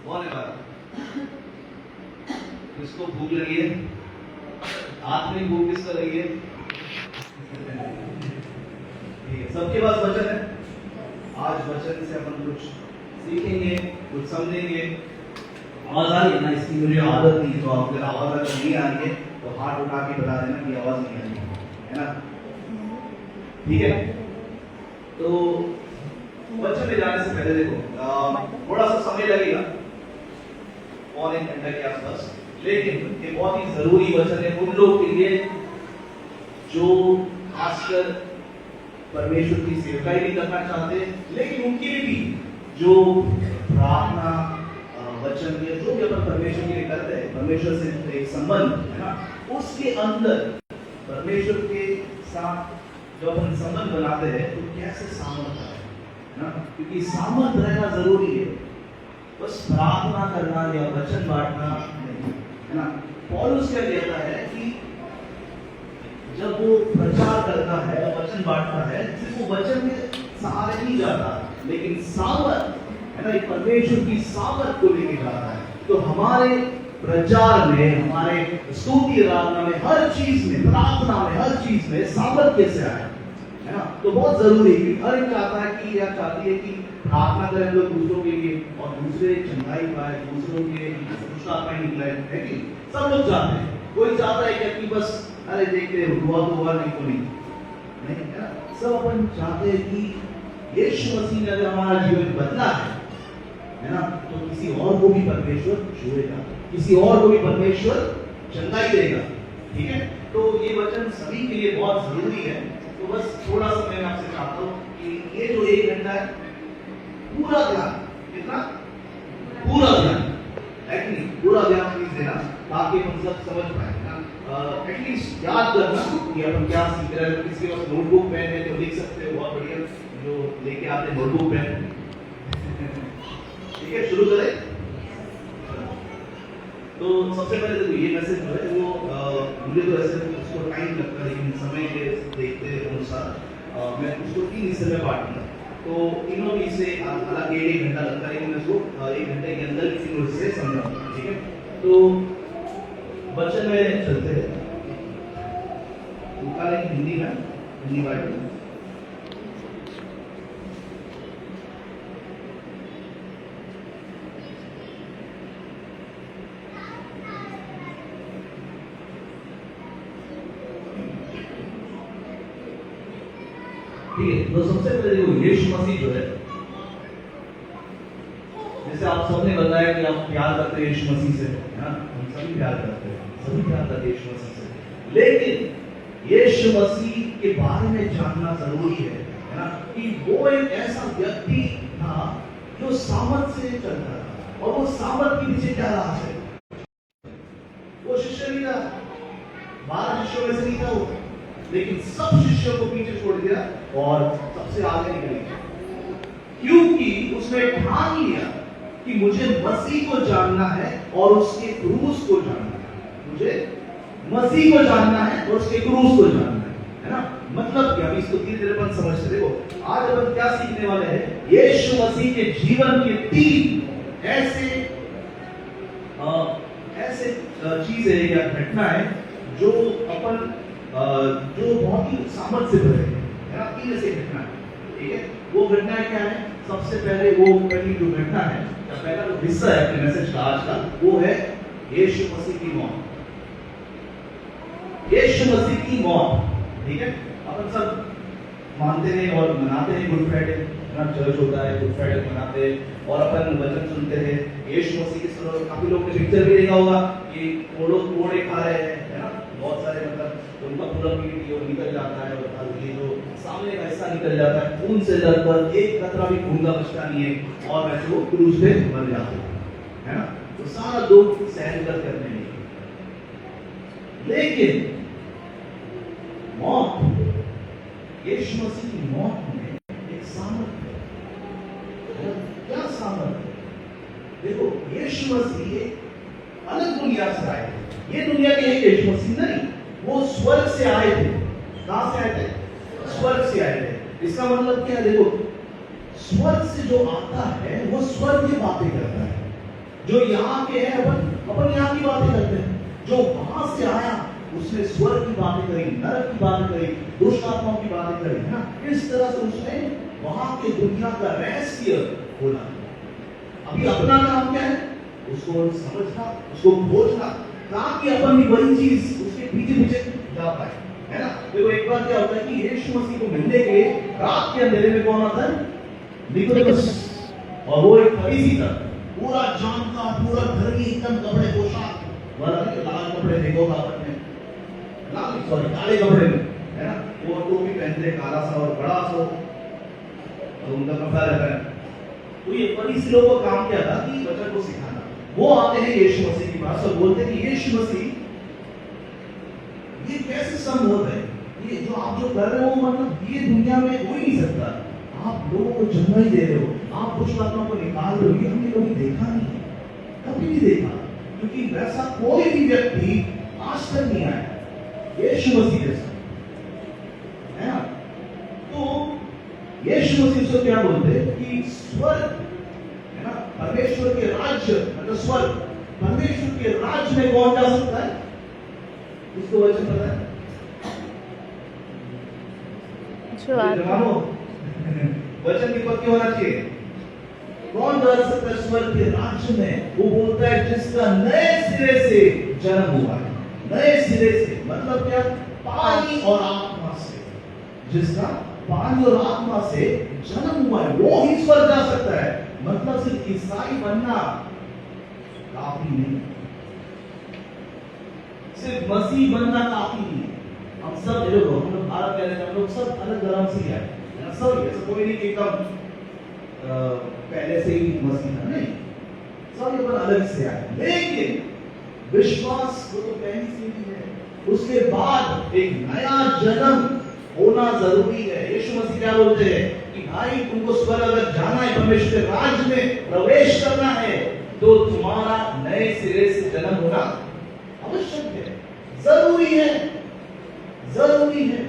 कौन है बाहर? किसको भूख लगी है? हाथ में भूख किसको लगी है? सबके पास वचन है। आज वचन से अपन कुछ सीखेंगे, कुछ समझेंगे। आवाज आ रही है ना? इसकी मुझे आदत नहीं, तो अगर आवाज अगर नहीं आ रही है तो हाथ उठा के बता देना कि आवाज नहीं आ रही है ना? ठीक है। तो वचन में जाने से पहले देखो थोड़ा सा समय लगेगा, पौने घंटे के आसपास, लेकिन ये बहुत ही जरूरी वचन है उन लोग के लिए जो खासकर परमेश्वर की सेवकाई भी करना चाहते हैं, लेकिन उनके लिए भी जो प्रार्थना वचन या जो भी अपन परमेश्वर के लिए करते हैं, परमेश्वर से एक संबंध है ना, उसके अंदर परमेश्वर के साथ जब अपन संबंध बनाते हैं तो कैसे सामर्थ्य है ना, क्योंकि सामर्थ्य रहना जरूरी है, बस प्रार्थना करना या वचन बांटना नहीं है ना। पौलुस क्या कहता है कि जब वो प्रचार करता है, वचन बांटता है, सिर्फ वो वचन के सहारे नहीं जाता, लेकिन सामर्थ है ना, परमेश्वर की सामर्थ को लेके जाता है। तो हमारे प्रचार में, हमारे स्तुति आराधना में, हर चीज में, प्रार्थना में, हर चीज में सामर्थ कैसे आए है ना। तो बहुत जरूरी है। हर एक चाहता है कि या चाहती है कि प्रार्थना करें लोग दूसरों के लिए और दूसरे चंगाई पाए, दूसरों के दुष्टात्माएं निकले, है कि सब लोग चाहते हैं। कोई चाहता है कि बस अरे देखते हुआ तो हुआ, नहीं तो नहीं है ना। सब अपन चाहते हैं कि यीशु मसीह ने अगर हमारा जीवन बदला है ना, तो किसी और को भी परमेश्वर छुएगा, किसी और को भी परमेश्वर चंगाई देगा। ठीक है। तो ये वचन सभी के लिए बहुत जरूरी है। तो बस थोड़ा सा मैं आपसे चाहता हूँ कि ये जो 1 घंटा है, पूरा ध्यान, कितना पूरा ध्यान है कि नहीं, पूरा ध्यान प्लीज देना ताकि हम सब समझ पाए ना। एटलीस्ट याद करना कि अपन क्या सीख रहे हैं। किसी के पास नोटबुक पेन है तो लिख सकते हो, बहुत बढ़िया, जो लेके आते हैं नोटबुक पेन। ठीक है, शुरू करें। तो सबसे पहले देखो ये मैसेज जो है वो मुझे तो ऐसे उसको टाइम लगता है, लेकिन समय के देखते अनुसार मैं उसको 3 हिस्से में बांटूंगा। तो तीनों भी से हालांकि 1 घंटा लगता है, लेकिन मैं उसको 1 घंटे के अंदर तीनों हिस्से समझाऊंगा। ठीक है। तो वचन में चलते हैं। उनका एक हिंदी में, हिंदी बाइबल ठीक है। तो सबसे पहले देखो यीशु मसीह जो है, जैसे आप सबने बताया कि आप प्यार करते हैं यीशु मसीह से, है ना, हम सभी प्यार करते हैं, सभी प्यार करते हैं यीशु मसीह से, लेकिन यीशु मसीह के बारे में जानना जरूरी है ना, कि वो एक ऐसा व्यक्ति था जो सामर्थ से चलता था, और वो सामर्थ के पीछे क्या रहा है, वो शिष्य नहीं था, 12 शिष्यों में से नहीं था वो, लेकिन सब शिष्यों को पीछे छोड़ दिया और सबसे आगे निकल गया, क्योंकि उसने ठान लिया कि मुझे मसीह को जानना है और उसके क्रूस को जानना है। मुझे मसीह को जानना है और उसके क्रूस को जानना है ना। मतलब क्या, इसको धीरे धीरे अपन समझते। देखो आज अपन क्या सीखने वाले हैं, यीशु मसीह के जीवन के 3 ऐसे चीजें या घटनाएं जो अपन जो बहुत ही सामर्थ से भरे है ना, 3 ऐसी घटनाएं। ठीक है। वो घटनाएं क्या है? सबसे पहले वो पहली जो घटना है, पहला जो हिस्सा है अपने मैसेज का आज का, वो है यीशु मसीह की मौत। यीशु मसीह की मौत। ठीक है। अपन सब मानते हैं और मनाते हैं गुड फ्राइडे, चर्च होता है, गुड फ्राइडे मनाते हैं और अपन वचन सुनते हैं। यीशु मसीह के सुनो, काफी लोग ने पिक्चर भी देखा होगा कि कोड़े खा रहे हैं, है ना, बहुत सारे, मतलब उनका पूरा पीठ निकल जाता है और ये जो सामने का हिस्सा निकल जाता है, खून से लगभग एक कतरा भी खून का बचता नहीं है, और वैसे वो क्रूस पे मर जाते हैं, है ना। तो सारा दुख सहन कर करने नहीं, लेकिन मौत, यीशु मसीह की मौत में एक सामर्थ है। क्या सामर्थ है? देखो यीशु मसीह अलग दुनिया से आए थे, ये दुनिया के एक यीशु मसीह नहीं, वो स्वर्ग से आए थे। कहां से आए थे? स्वर्ग से आए थे। इसका मतलब क्या है? देखो स्वर्ग से जो आता है वो स्वर्ग की बातें करता है, जो यहाँ के हैं अपन यहाँ की बातें करते हैं। जो वहां से आया उसने स्वर्ग की बातें करी, नरक की बातें करी, दुष्ट आत्माओं की बातें करी, है ना। इस तरह से उसने वहां के दुनिया का रहस्य खोला। अभी अपना काम क्या है? उसको समझना, उसको खोजना, ताकि अपन भी वही चीज उसके पीछे पीछे जा पाए, है ना। देखो एक बार क्या होता है कि यीशु मसीह को मिलने के लिए रात के अंधेरे में कौन आता है? निकोदेमुस। और वो एक फरीसी था, पूरा जानता, पूरा धर्मी, एकदम कपड़े पोशाक वाला, लाल कपड़े देखोगा आपने, लाल सॉरी काले कपड़े में, है ना। वो टोपी पहनते, काला सा और बड़ा सा, और उनका कपड़ा रहता है। तो ये फरीसी लोगों का काम क्या था कि वचन को सिखाना। वो आते हैं यीशु मसीह के पास और बोलते हैं कि यीशु मसीह, ये कैसे संभव है? ये जो आप जो कर रहे हो, मतलब ये दुनिया में हो ही नहीं सकता। आप लोगों को जन्म ही दे रहे हो, आप दुष्ट आत्माओं को निकाल रहे हो, ये हमने कभी देखा नहीं, कभी नहीं देखा, क्योंकि वैसा कोई भी व्यक्ति आज तक नहीं आया यीशु मसीह जैसा, है ना। तो यीशु मसीह से क्या बोलते हैं कि स्वर्ग, है ना, परमेश्वर के राज्य, मतलब स्वर्ग, परमेश्वर के राज्य में कौन जा सकता है? इसको वचन पता है? वचन की पक्की होना चाहिए। कौन जा सकता है स्वर्ग के राज्य में? वो बोलता है जिसका नए सिरे से जन्म हुआ है। नए सिरे से मतलब क्या? पानी और आत्मा से। जिसका पानी और आत्मा से जन्म हुआ है वो ही स्वर्ग जा सकता है। मतलब सिर्फ ईसाई बनना काफी नहीं, सिर्फ मसीह बनना काफी नहीं। हम सब लोग, हम लोग भारत के रहते हैं, हम लोग सब अलग धर्म से आए, सब ऐसा कोई नहीं कि एकदम पहले से ही मसीह था, नहीं, सब ये अलग से आए। लेकिन विश्वास वो तो पहले से ही है। उसके बाद एक नया जन्म होना जरूरी है। यीशु मसीह क्या बोलते हैं कि भाई तुमको स्वर्ग अगर जाना है, परमेश्वर के राज्य में प्रवेश करना है, तो तुम्हारा नए सिरे से जन्म होना आवश्यक है, जरूरी है, जरूरी है।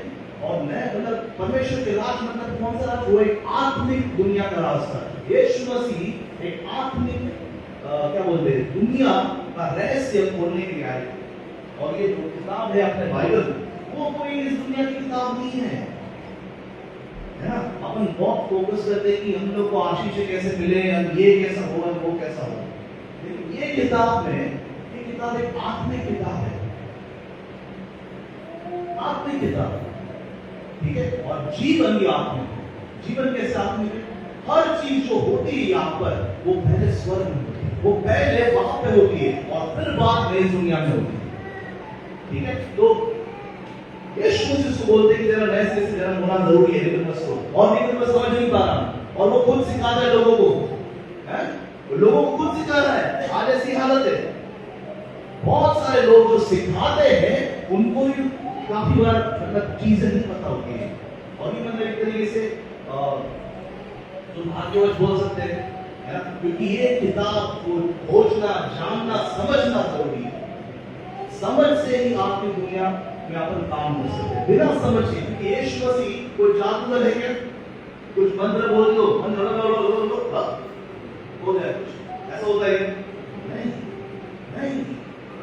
और मैं मतलब परमेश्वर के राज मतलब कौन सा राज? वो एक आत्मिक दुनिया का रास्ता। यीशु मसीह एक आत्मिक क्या बोलते हैं, दुनिया का रहस्य खोलने के लिए आए। और ये जो किताब है अपने बाइबल, वो कोई इस दुनिया की किताब नहीं है, है ना। अपन बहुत फोकस करते हैं कि हम लोग को आशीष कैसे मिले, ये कैसा हो, वो कैसा हो। लेकिन ये किताब में, ये किताब एक आत्मिक किताब है, आत्मिक किताब, ठीक है। और जीवन भी आत्मिक है। जीवन कैसे आत्मिक है? हर चीज जो होती है यहाँ पर, वो पहले स्वर्ग में होती है, वो पहले वहां पे होती है और फिर बाद में इस दुनिया में होती है, ठीक है। तो यीशु मसीह उसको बोलते हैं कि जरा नए सिरे से जन्म होना जरूरी है निकोदेमुस को। और निकोदेमुस समझ नहीं पा रहा, और वो खुद सिखाता है लोगों को, है, वो लोगों को खुद सिखा रहा है। आज ऐसी हालत है, बहुत सारे लोग जो सिखाते हैं उनको भी काफी बार मतलब चीजें नहीं पता होती है। और भी मतलब एक तरीके से दुर्भाग्यवश बोल सकते हैं, है ना, क्योंकि ये किताब को खोजना, जानना, समझना जरूरी है। समझ से ही आपकी दुनिया में अपन काम कर सकते हैं, बिना समझ के। क्योंकि यीशु मसीह कोई जादूगर है क्या? कुछ मंत्र बोल दो, मंत्र हो जाए कुछ, ऐसा होता है? नहीं, नहीं।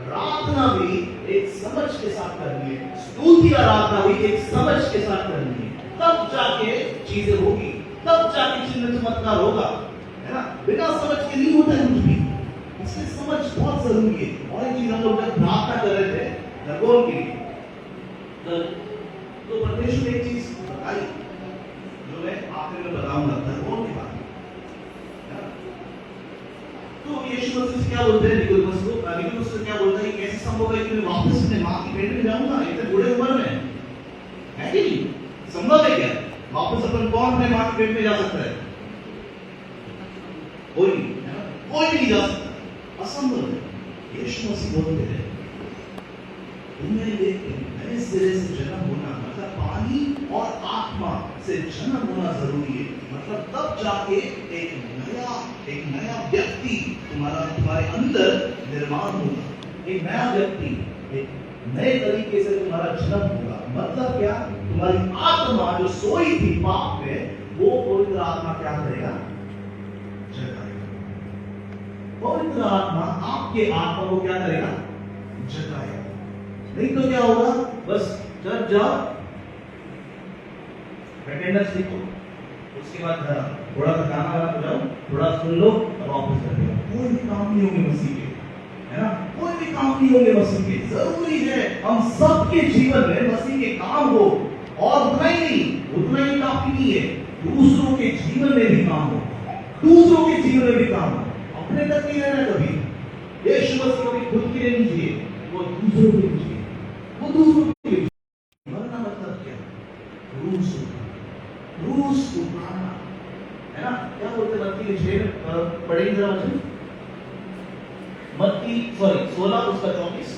प्रार्थना भी एक समझ के साथ करनी है, स्तुति आराधना भी एक समझ के साथ करनी है, तब जाके चीजें होगी, तब जाके चिन्ह चमत्कार होगा, है ना। बिना समझ के नहीं होता है कुछ भी, इसलिए समझ बहुत जरूरी है। और एक चीज हम लोग जब प्रार्थना कर रहे थे नगोन के लिए, तो परमेश्वर ने एक चीज बताई जो मैं आखिर में बताऊंगा नगोन के बारे में। तो यीशु मसीह क्या बोलते हैं निकोदेमुस को? निकोदेमुस को क्या बोलता है कि कैसे संभव है कि मैं वापस अपने मां की पेट में जाऊंगा इतने बूढ़े उम्र में? है कि नहीं? संभव है क्या? वापस अपन कौन अपने मां की पेट में जा सकता है? कोई नहीं, है ना, कोई भी नहीं जा सकता, असंभव है। यीशु मसीह बोलते हैं तुम्हें नए सिरे से जन्म होना मतलब पानी और आत्मा से जन्म होना जरूरी है। मतलब तब जाके एक नया व्यक्ति तुम्हारे अंदर निर्माण होगा, एक नया व्यक्ति, एक नए तरीके से तुम्हारा जन्म होगा। मतलब क्या? तुम्हारी आत्मा जो सोई थी पाप में, वो पवित्र आत्मा क्या करेगा? जगाएगा। पवित्र आत्मा आपके आत्मा को क्या करेगा? जगाएगा। नहीं तो क्या होगा? बस चर्च जाओ, अटेंडेंस लिखो, उसके बाद घर थोड़ा सा गाना वाला बजाओ, थोड़ा सुन लो, अब वापस कर दो। कोई भी काम नहीं होंगे मसीह के, है ना? कोई भी काम नहीं होंगे मसीह के। जरूरी है हम सबके जीवन में मसीह के काम हो, और उतना ही काफी नहीं है, दूसरों के जीवन में भी काम हो, दूसरों के जीवन में भी काम हो। अपने तक नहीं रहना कभी। यीशु मसीह कभी खुद के लिए नहीं जिए, वो दूसरों के लिए जिए, वो दूसरों के लिए। मरना मतलब क्या? क्रूस उठाना, है ना? क्या बोलते मत्ती के 6 पढ़ेंगे जरा वचन, मत्ती 16 उसका 24।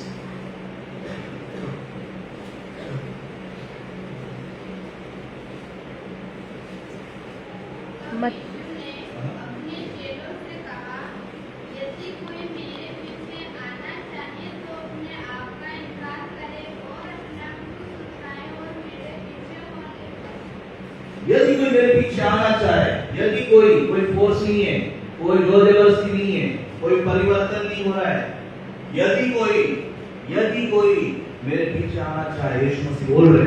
यदि कोई मेरे पीछे आना चाहे, यदि कोई फोर्स नहीं है, कोई जोर जबरदस्ती नहीं है, कोई परिवर्तन नहीं हो रहा है, यदि कोई मेरे पीछे आना चाहे, यीशु मसीह बोल रहे,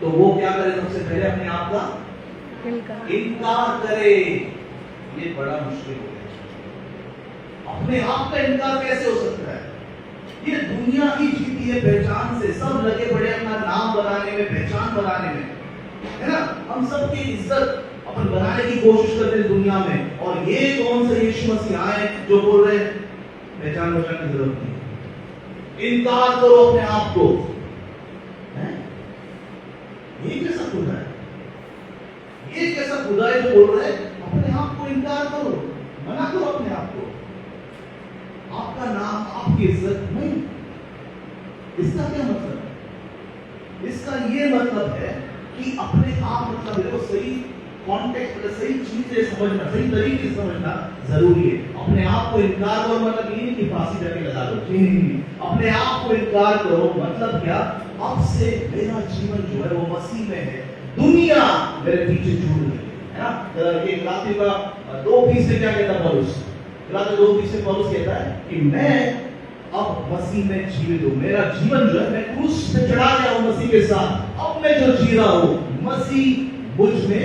तो वो क्या करे? सबसे पहले अपने आप का इनकार करे। ये बड़ा मुश्किल हो गया। अपने आप का इनकार कैसे हो सकता है? ये दुनिया ही जीती है पहचान से, सब लगे पड़े अपना नाम बनाने में, पहचान बनाने में, है ना? हम सबकी इज्जत अपन बनाने की कोशिश करते हैं दुनिया में, और ये कौन से यीशु मसीह आए जो बोल रहे हैं पहचान बचाने की जरूरत नहीं, इनकार करो अपने आप को। ये कैसा खुदा है? ये कैसा खुदा है जो बोल रहे हैं अपने आप को इनकार करो, मना करो अपने आप को, आपका नाम, आपकी इज्जत नहीं। इसका क्या मतलब है? इसका ये मतलब है कि अपने आप मतलब देखो, सही कॉन्टेक्स्ट में सही चीजें समझना, सही तरीके से समझना जरूरी है। अपने आप को इनकार करो मतलब ये नहीं कि फांसी जाके लगा लो, नहीं। अपने आप को इनकार करो मतलब क्या? अब से मेरा जीवन जो है वो मसीह में है, दुनिया मेरे पीछे छूट गई, है ना? ये गलाती का 2:20 से क्या कहता है पौलुस? गलाती 2:20 से पौलुस कहता है कि मैं अब मसीह में जीवित हूं, मेरा जीवन जो है मैं क्रूस पे चढ़ा गया हूं मसीह के साथ, अब मैं जो जी रहा हूं मसीह मुझ में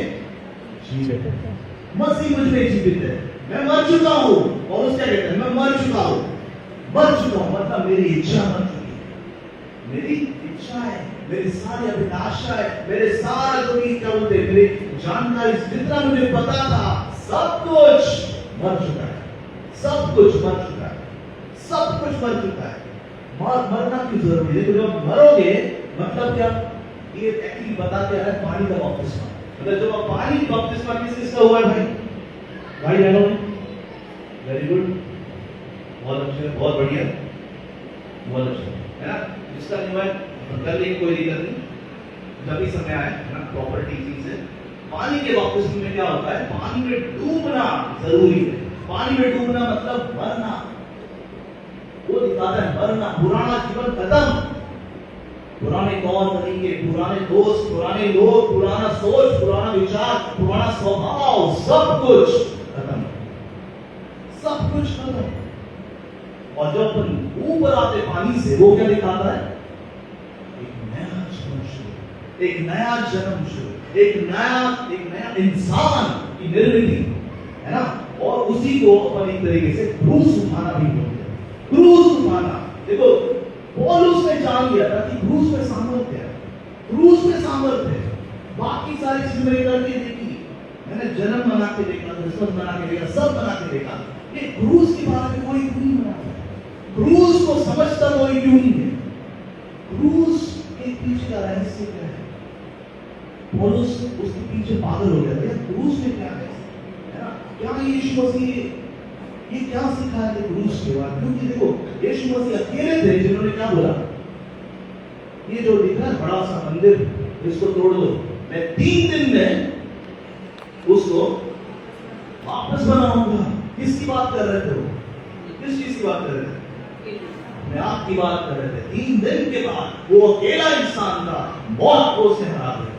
जीवित है, मसीह मुझ में जीवित है। मैं मर चुका हूं, और उसका कहता है मैं मर चुका हूं मतलब मेरी इच्छा मर चुकी है, मेरी इच्छा है, मेरी सारी अभिलाषा है, मेरे सारा जो भी क्या बोलते हैं, मेरी जानकारी जितना मुझे पता था सब कुछ मर चुका है, सब कुछ मर चुका है, सब कुछ मर चुका है। मरना क्यों जरूरी है? तो जब मरोगे मतलब क्या? ये एक्चुअली बताते हैं पानी का बपतिस्मा। मतलब जब पानी का बपतिस्मा किसका हुआ है भाई बहनों? वेरी गुड, बहुत अच्छा, बहुत बढ़िया, बहुत अच्छा, है ना? जिसका नहीं हुआ कर लेंगे, कोई दिक्कत नहीं, जब भी समय आए, है ना? प्रॉपर टीचिंग से पानी के बपतिस्मे में क्या होता है? पानी में डूबना जरूरी है। पानी में डूबना मतलब मरना, वो दिखाता है मरना, पुराना जीवन खत्म, पुराने तौर तरीके, पुराने दोस्त, पुराने लोग, पुराना सोच, पुराना विचार, पुराना स्वभाव, सब कुछ खत्म, सब कुछ खत्म। और जब अपन ऊपर आते पानी से, वो क्या दिखाता है? एक नया जीवन शुरू, एक नया जन्म शुरू, एक नया इंसान की निर्मिति, है ना? और उसी को अपन एक तरीके से क्रूस उठाना भी बोलते हैं। क्रूस उठाना, देखो पौलुस ने जान लिया था कि क्रूस में सामर्थ्य है, क्रूस में सामर्थ्य है। बाकी सारी चीजें मैंने करके देखी, मैंने जन्म बना के देखा, क्रिसमस बना के देखा, सब बना के देखा, ये क्रूस के बारे में कोई क्यों नहीं बनाता? क्रूस को समझता कोई क्यों नहीं है? क्रूस के पीछे का रहस्य क्या है? पौलुस उसके पीछे पागल हो गया था, क्रूस में क्या है ना? क्या यीशु मसीह ये क्या सिखाया था क्रूस के बाद? क्योंकि देखो यीशु मसीह अकेले थे जिन्होंने क्या बोला, ये जो दिख रहा है बड़ा सा मंदिर, इसको तोड़ दो, मैं 3 दिन में उसको वापस बनाऊंगा। किसकी बात कर रहे थे वो? किस चीज की बात कर रहे थे? अपने आप की बात कर रहे थे। 3 दिन के बाद वो अकेला इंसान था, मौत को उसने हरा दिया,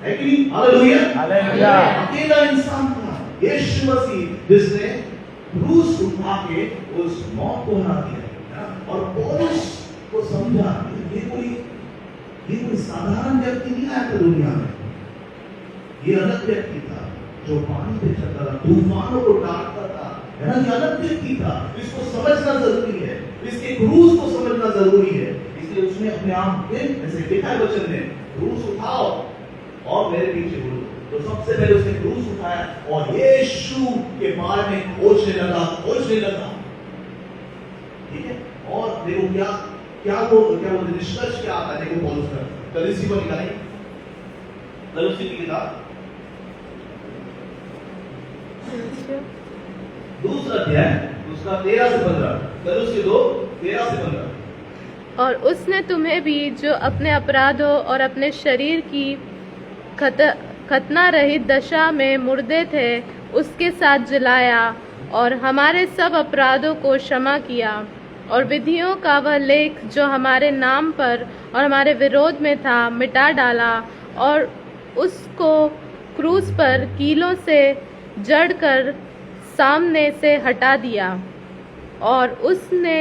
है कि नहीं? Hallelujah, hallelujah. अकेला इंसान था यीशु मसीह, जिसने क्रूस उठा के उस मौत को हरा दिया, है ना? और पौलुस को समझा ये कोई साधारण व्यक्ति नहीं आया था दुनिया में, ये अलग व्यक्ति था जो पानी पे चलता था, तूफानों को डांटता था, है ना? ये अलग व्यक्ति था, इसको समझना जरूरी है, इसके क्रूस को समझना जरूरी है। इसलिए उसने अपने आप के ऐसे लिखा है वचन में, क्रूस उठाओ और मेरे पीछे बोलो। तो सबसे पहले उसने क्रूस उठाया और यीशु के बारे में खोजने लगा, ठीक है? और देखो क्या वो निष्कर्ष क्या आता है, देखो पौलुस का कलीसियों को निकालें, कलीसियों की किताब दूसरा अध्याय उसका 13 से 15, कलीसियों 2 13 से 15। और उसने तुम्हें भी जो अपने अपराधों और अपने शरीर की खतना रहित दशा में मुर्दे थे उसके साथ जलाया और हमारे सब अपराधों को क्षमा किया और विधियों का वह लेख जो हमारे नाम पर और हमारे विरोध में था मिटा डाला और उसको क्रूस पर कीलों से जड़कर सामने से हटा दिया। और उसने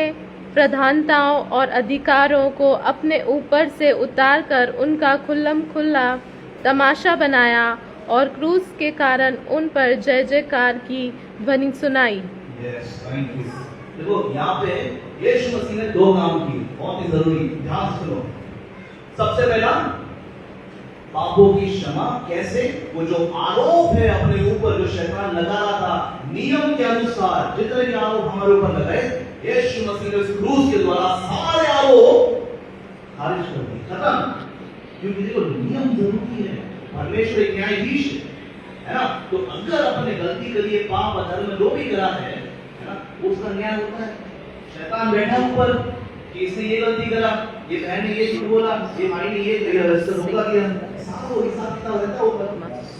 प्रधानताओं और अधिकारों को अपने ऊपर से उतारकर उनका खुल्लम खुल्ला तमाशा बनाया और क्रूस के कारण उन पर जय जयकार की ध्वनि सुनाई। देखो यहाँ पे यीशु मसीह ने 2 काम किए, बहुत ही जरूरी, ध्यान से सुनो। सबसे पहला पापों की क्षमा, कैसे? वो जो आरोप है अपने ऊपर जो शैतान लगा रहा था नियम के अनुसार, जितने भी आरोप हमारे ऊपर लगाए यीशु मसीह ने उस क्रूस के द्वारा सारे आरोप खारिज कर दिए, खत्म। क्योंकि देखो नियम जरूरी है, परमेश्वर एक न्यायाधीश है ना? तो अगर अपने गलती के लिए पाप अधर्म जो भी करा है ना, उसका न्याय होता है। शैतान बैठा ऊपर कि इसने ये गलती करा, ये बहन ने ये झूठ बोला, ये भाई ने ये धोखा किया, सारा हिसाब किताब रहता है ऊपर।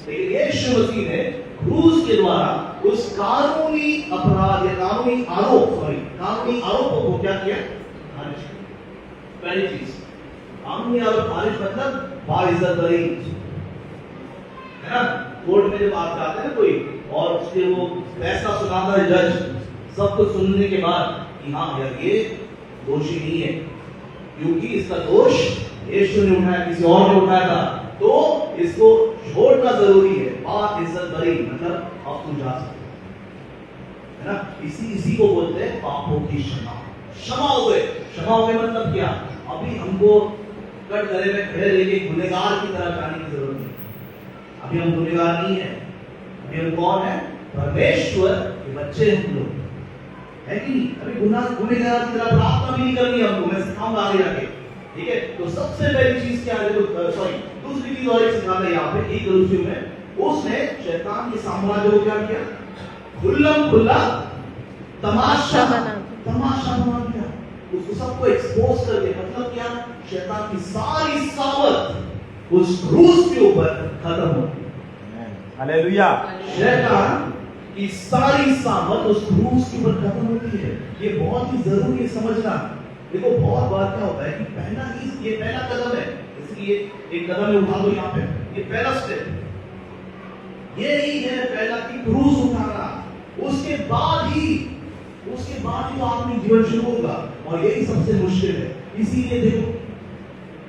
लेकिन यीशु मसीह ने क्रूस के द्वारा उस कानूनी अपराध या कानूनी आरोपों को क्या किया? खारिज किया। पहली चीज, कानूनी आरोप खारिज मतलब बाइज्जत बरी, है ना? कोर्ट में जब आप जाते हैं ना कोई और उसके वो फैसला सुनाता है जज, सब कुछ सुनने के बाद कि हाँ यार ये दोषी नहीं है, क्योंकि इसका दोष यीशु ने उठाया, किसी और ने उठाया था, तो इसको छोड़ना जरूरी है। बात इज्जत बरी मतलब अब तुम जा सकते, है ना? इसी को बोलते हैं पापों की क्षमा। क्षमा हो गए मतलब क्या? अभी हमको कटघरे में खड़े लेके गुनहगार की तरह जाने की जरूरत नहीं। अभी हम गुनहगार नहीं है, अभी हम कौन है? परमेश्वर के बच्चे हम लोग, है कि नहीं? अभी गुनहगार की तरह प्रार्थना भी नहीं करनी है हमको, मैं सिखाऊंगा आगे जाके, ठीक है? तो सबसे पहली चीज क्या है? दूसरी चीज और एक सिखाता है यहाँ पे, एक कलीसियों में उसने शैतान के साम्राज्य को क्या किया? खुल्लम खुल्ला तमाशा बना दिया, उसको सबको एक्सपोज कर दिया। मतलब क्या? शैतान की सारी सामर्थ उस क्रूस के ऊपर खत्म हो गई। हालेलुया। शैतान की सारी सामर्थ उस क्रूस के ऊपर खत्म होती है। ये बहुत ही जरूरी है समझना। देखो बहुत बार क्या होता है कि ये पहला कदम है, इसलिए एक कदम में उठा दो यहाँ पे, ये पहला स्टेप ये ही है, पहला की क्रूस उठाना। उसके बाद ही तो आपकी जीवन शुरू होगा, और यही सबसे मुश्किल है। इसीलिए देखो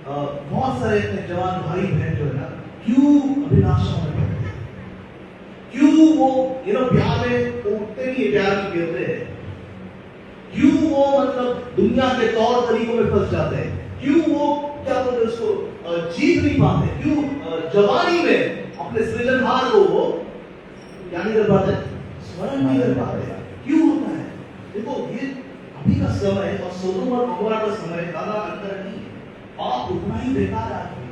बहुत सारे जवान भाई बहन जो है ना, क्यों अभिलाषा में पड़ते हैं, क्यों वो प्यार में उठते नहीं, प्यार में गिरते हैं, क्यों वो मतलब दुनिया के तौर तरीकों में फंस जाते हैं, क्यों वो क्या बोलते हैं उसको जीत नहीं पाते, क्यों जवानी में अपने सृजनहार को वो क्या नहीं कर पाते, स्मरण नहीं कर पाते, क्यों होता है? देखो ये अभी का समय और सोदोम और अमोरा का समय ज्यादा अंतर नहीं है, आप उतना ही बेकार आदमी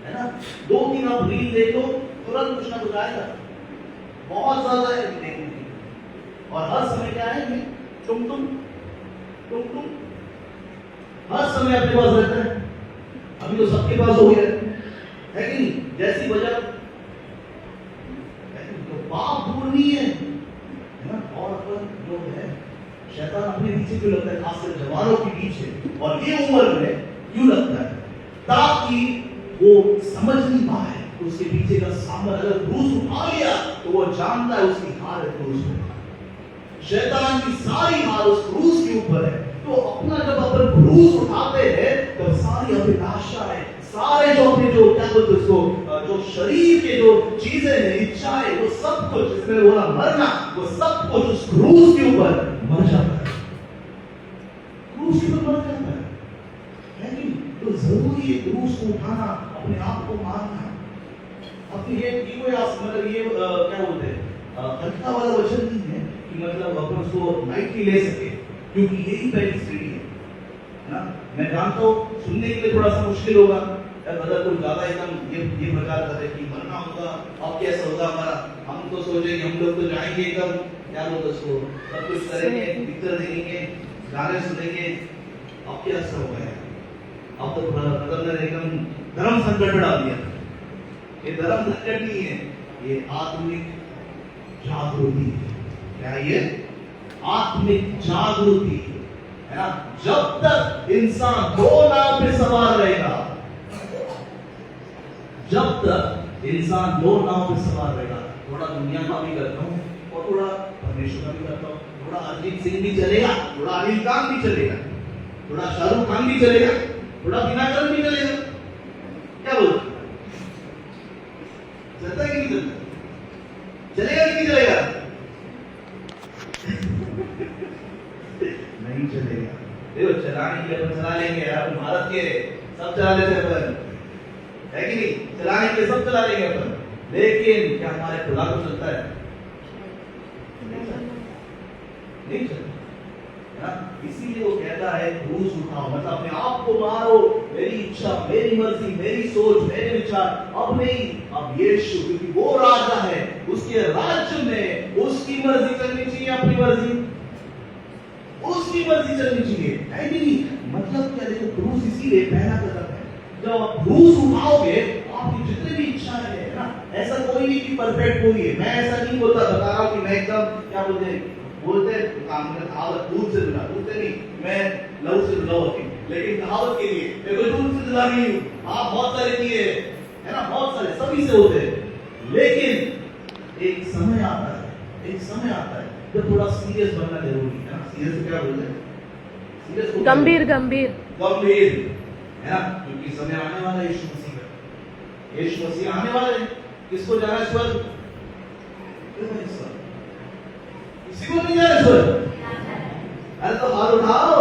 है ना। 2-3 आप रील देख लो, तुरंत कुछ ना कुछ आएगा, बहुत ज्यादा है देखने की, और हर समय क्या है, तुम हर समय अपने पास रहता है। अभी तो सबके पास हो गया है कि नहीं? जैसी वजह तो पाप दूर नहीं है ना। और अपन जो है शैतान अपने पीछे क्यों लगता है, खासकर जवानों के पीछे, और ये उम्र में क्यों लगता है? ताकि वो समझ नहीं पाए उसके पीछे का सामना। अगर क्रूस उठा लिया तो वो जानता है उसकी हार है क्रूस में, शैतान की सारी हार उस क्रूस के ऊपर है। तो अपना जब अपन क्रूस उठाते हैं तब सारी अभिलाषाएं, सारे जो अपने जो क्या बोलते हैं उसको, जो शरीर के जो चीजें हैं, इच्छाएं, वो सब कुछ जिसमें बोला मरना, वो सब कुछ उस क्रूस के ऊपर मर जाता है। क्रूस के ऊपर मर जाता है कि तो जरूरी है क्रूस को उठाना, अपने आप को मारना। अपनी ये कोई मतलब ये क्या बोलते हैं हल्का वाला वचन नहीं है कि मतलब अपन उसको लाइटली ले सके, क्योंकि यही पहली सीढ़ी है ना। मैं जानता हूँ सुनने के लिए थोड़ा सा मुश्किल होगा, अगर कोई ज्यादा एकदम ये प्रचार करे कि मरना होगा, अब कैसा होगा हमारा, हम तो सोचे हम लोग तो जाएंगे एकदम क्या बोलते उसको, सब कुछ करेंगे, पिक्चर देखेंगे, गाने सुनेंगे, अब क्या असर होगा यार। अब तो मतलब ने एकदम धर्म संकट में डाल दिया। ये धर्म संकट नहीं है, ये आत्मिक जागृति। क्या ये आत्मिक जागृति है ना। जब तक इंसान दो नाव पे सवार रहेगा, जब तक इंसान दो नाव पे सवार रहेगा, थोड़ा दुनिया का भी करता हूँ और थोड़ा परमेश्वर का भी करता हूँ, थोड़ा अरिजीत सिंह भी चलेगा, थोड़ा अनिल खान भी चलेगा, थोड़ा शाहरुख खान भी चलेगा, थोड़ा बिना करण भी चलेगा। क्या बोलते चलता है कि नहीं चलता? चलेगा कि नहीं चलेगा? नहीं चलेगा। देखो चलाने के लिए अपन चला लेंगे यार, भारत के सब चला लेते हैं अपन, है कि नहीं? चलाने के लिए सब चला लेंगे अपन, लेकिन क्या हमारे खुदा को चलता है? नहीं चलता है। इसीलिए वो कहता है क्रूस उठाओ, मतलब अपने आप को मारो, मेरी इच्छा, मेरी मर्जी, मेरी सोच, मेरे विचार अब नहीं, अब यीशु, क्योंकि वो राजा है, उसके राज्य में उसकी मर्जी चलनी चाहिए, अपनी मर्जी, उसकी मर्जी चलनी चाहिए, है कि नहीं? मतलब क्या, देखो क्रूस इसीलिए पहला कदम है। जब आप क्रूस उठाओगे, आपकी जितनी भी इच्छाएं है ना, ऐसा कोई नहीं कि परफेक्ट कोई है, मैं ऐसा नहीं बोलता, बता रहा हूं कि मैं एकदम क्या बोलते हैं कहावत दूध से मिला, दूध से नहीं, मैं लहू से मिला होती, लेकिन कहावत के लिए मैं कोई दूध से मिला नहीं हूँ। आप बहुत सारे किए है ना, बहुत सारे सभी से होते हैं, लेकिन एक समय आता है, एक समय आता है जब थोड़ा सीरियस बनना जरूरी है ना। सीरियस क्या बोलते हैं? सीरियस गंभीर गंभीर गंभीर है ना, क्योंकि समय आने वाला है यीशु मसीह का, यीशु मसीह आने वाले हैं। किसको जाना है स्वर्ग? किसी को नहीं जाना स्वर्ग? अरे तो हाथ उठाओ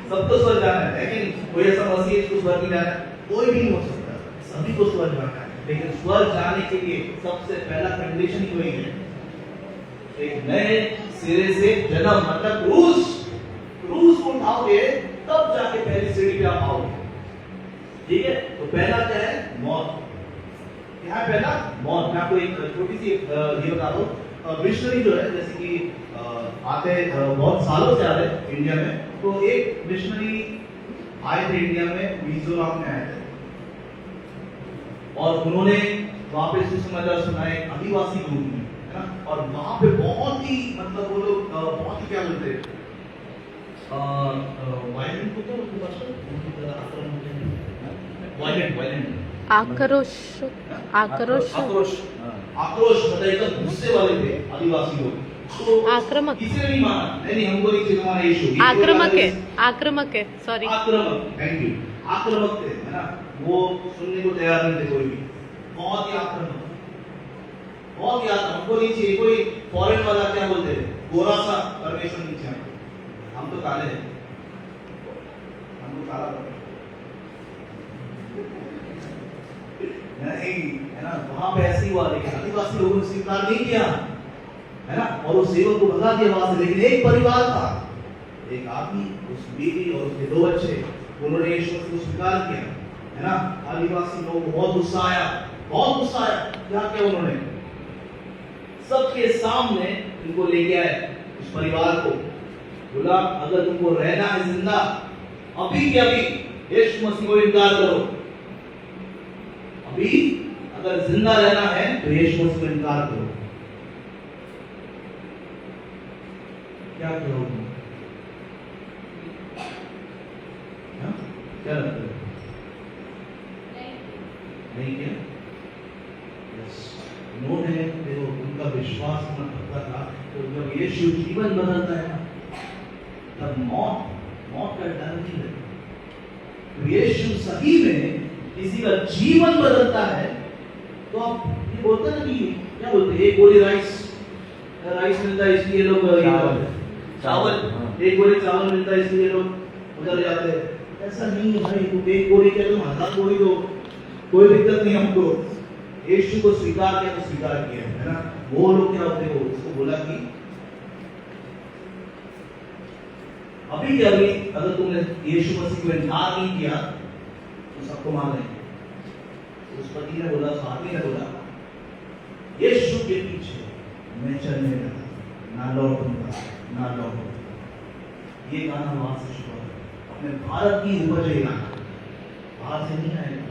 सबको स्वर्ग जाना है कि नहीं? कोई ऐसा मसीह जिसको स्वर्ग नहीं जाना है? कोई भी नहीं हो सकता, सभी को स्वर्ग जाना है। लेकिन स्वर्ग जाने के लिए सबसे पहला कंडीशन ही वही है, एक नए सिरे से जन्म, मतलब क्रूस को उठाओगे तब जाके पहली सीढ़ी पे आप आओगे। ठीक है, तो पहला क्या है? मौत। क्या है पहला? मौत। मैं आपको एक छोटी सी ये बता दूं, मिशनरी जो है, जैसे कि आते बहुत सालों से आ रहे इंडिया में, तो एक मिशनरी आए थे इंडिया में, मिजोरम में आए थे, और उन्होंने वहां पे सुसमाचार सुनाए आदिवासी ग्रुप में, है ना। और वहां पे बहुत ही मतलब वो लोग बहुत ही क्या बोलते हैं वायलेंट होते हैं, उनके वायलेंट आक्रोश मतलब एकदम गुस्से वाले थे आदिवासी लोग। तो आक्रामक, किसी ने नहीं माना, नहीं हमको नहीं चाहिए हमारा यीशु, आक्रामक है, सॉरी आक्रामक, थैंक यू, आक्रामक थे, है ना। वो सुनने को तैयार नहीं थे कोई भी, बहुत ही आक्रामक, बहुत ही आक्रामक। हमको नहीं चाहिए कोई फॉरेन वाला, क्या बोलते हैं, गोरा सा परमेश्वर नहीं चाहिए, हम तो काले हैं, हमको काला नहीं, है ना। वहां पे ऐसी हुआ, लेकिन आदिवासी लोगों ने स्वीकार नहीं किया, है ना, और उस सेवक को भगा दिया वहां से। लेकिन एक परिवार था, एक आदमी, उसकी बीवी और उसके 2 बच्चे, उन्होंने यीशु को स्वीकार किया, है ना। आदिवासी लोगों को बहुत गुस्सा आया, बहुत गुस्सा आया। क्या किया उन्होंने? सबके सामने इनको लेके आए, इस परिवार को बोला, अगर तुमको रहना है जिंदा, अभी के अभी यीशु मसीह को इनकार करो, अभी अगर जिंदा रहना है तो यीशु मसीह को इनकार करो। क्या करोगे? क्या लगता है? नहीं किया? यस, उन्होंने देखो उनका विश्वास इतना पक्का था, तो जब जब यीशु जीवन बदलता है ना, तब मौत का डर नहीं है। तो यीशु सही में किसी का जीवन बदलता है, तो आप ये बोलते हैं ना कि क्या बोलते हैं, एक गोली राइस मिलता है इसलिए लोग चावल, एक गोली चावल मिलता है इसलिए लोग उधर जाते हैं। ऐसा नहीं है भाई, तुम एक गोली क्या तुम 1000 गोली दो, कोई दिक्कत नहीं हमको। यीशु को स्वीकार किया तो स्वीकार किया, है ना। वो लोग क्या होते हैं, उसको बोला कि अभी क्या अभी अगर तुमने यीशु मसीह को इनकार नहीं किया तो सबको मार देंगे। उस पति ने बोला, उस आदमी ने बोला, यीशु के पीछे मैं चलने लगा, ना लौटूंगा ना लौटूंगा। ये गाना वहां से शुरू हुआ, अपने भारत की उपज है गाना, बाहर से नहीं आएगा,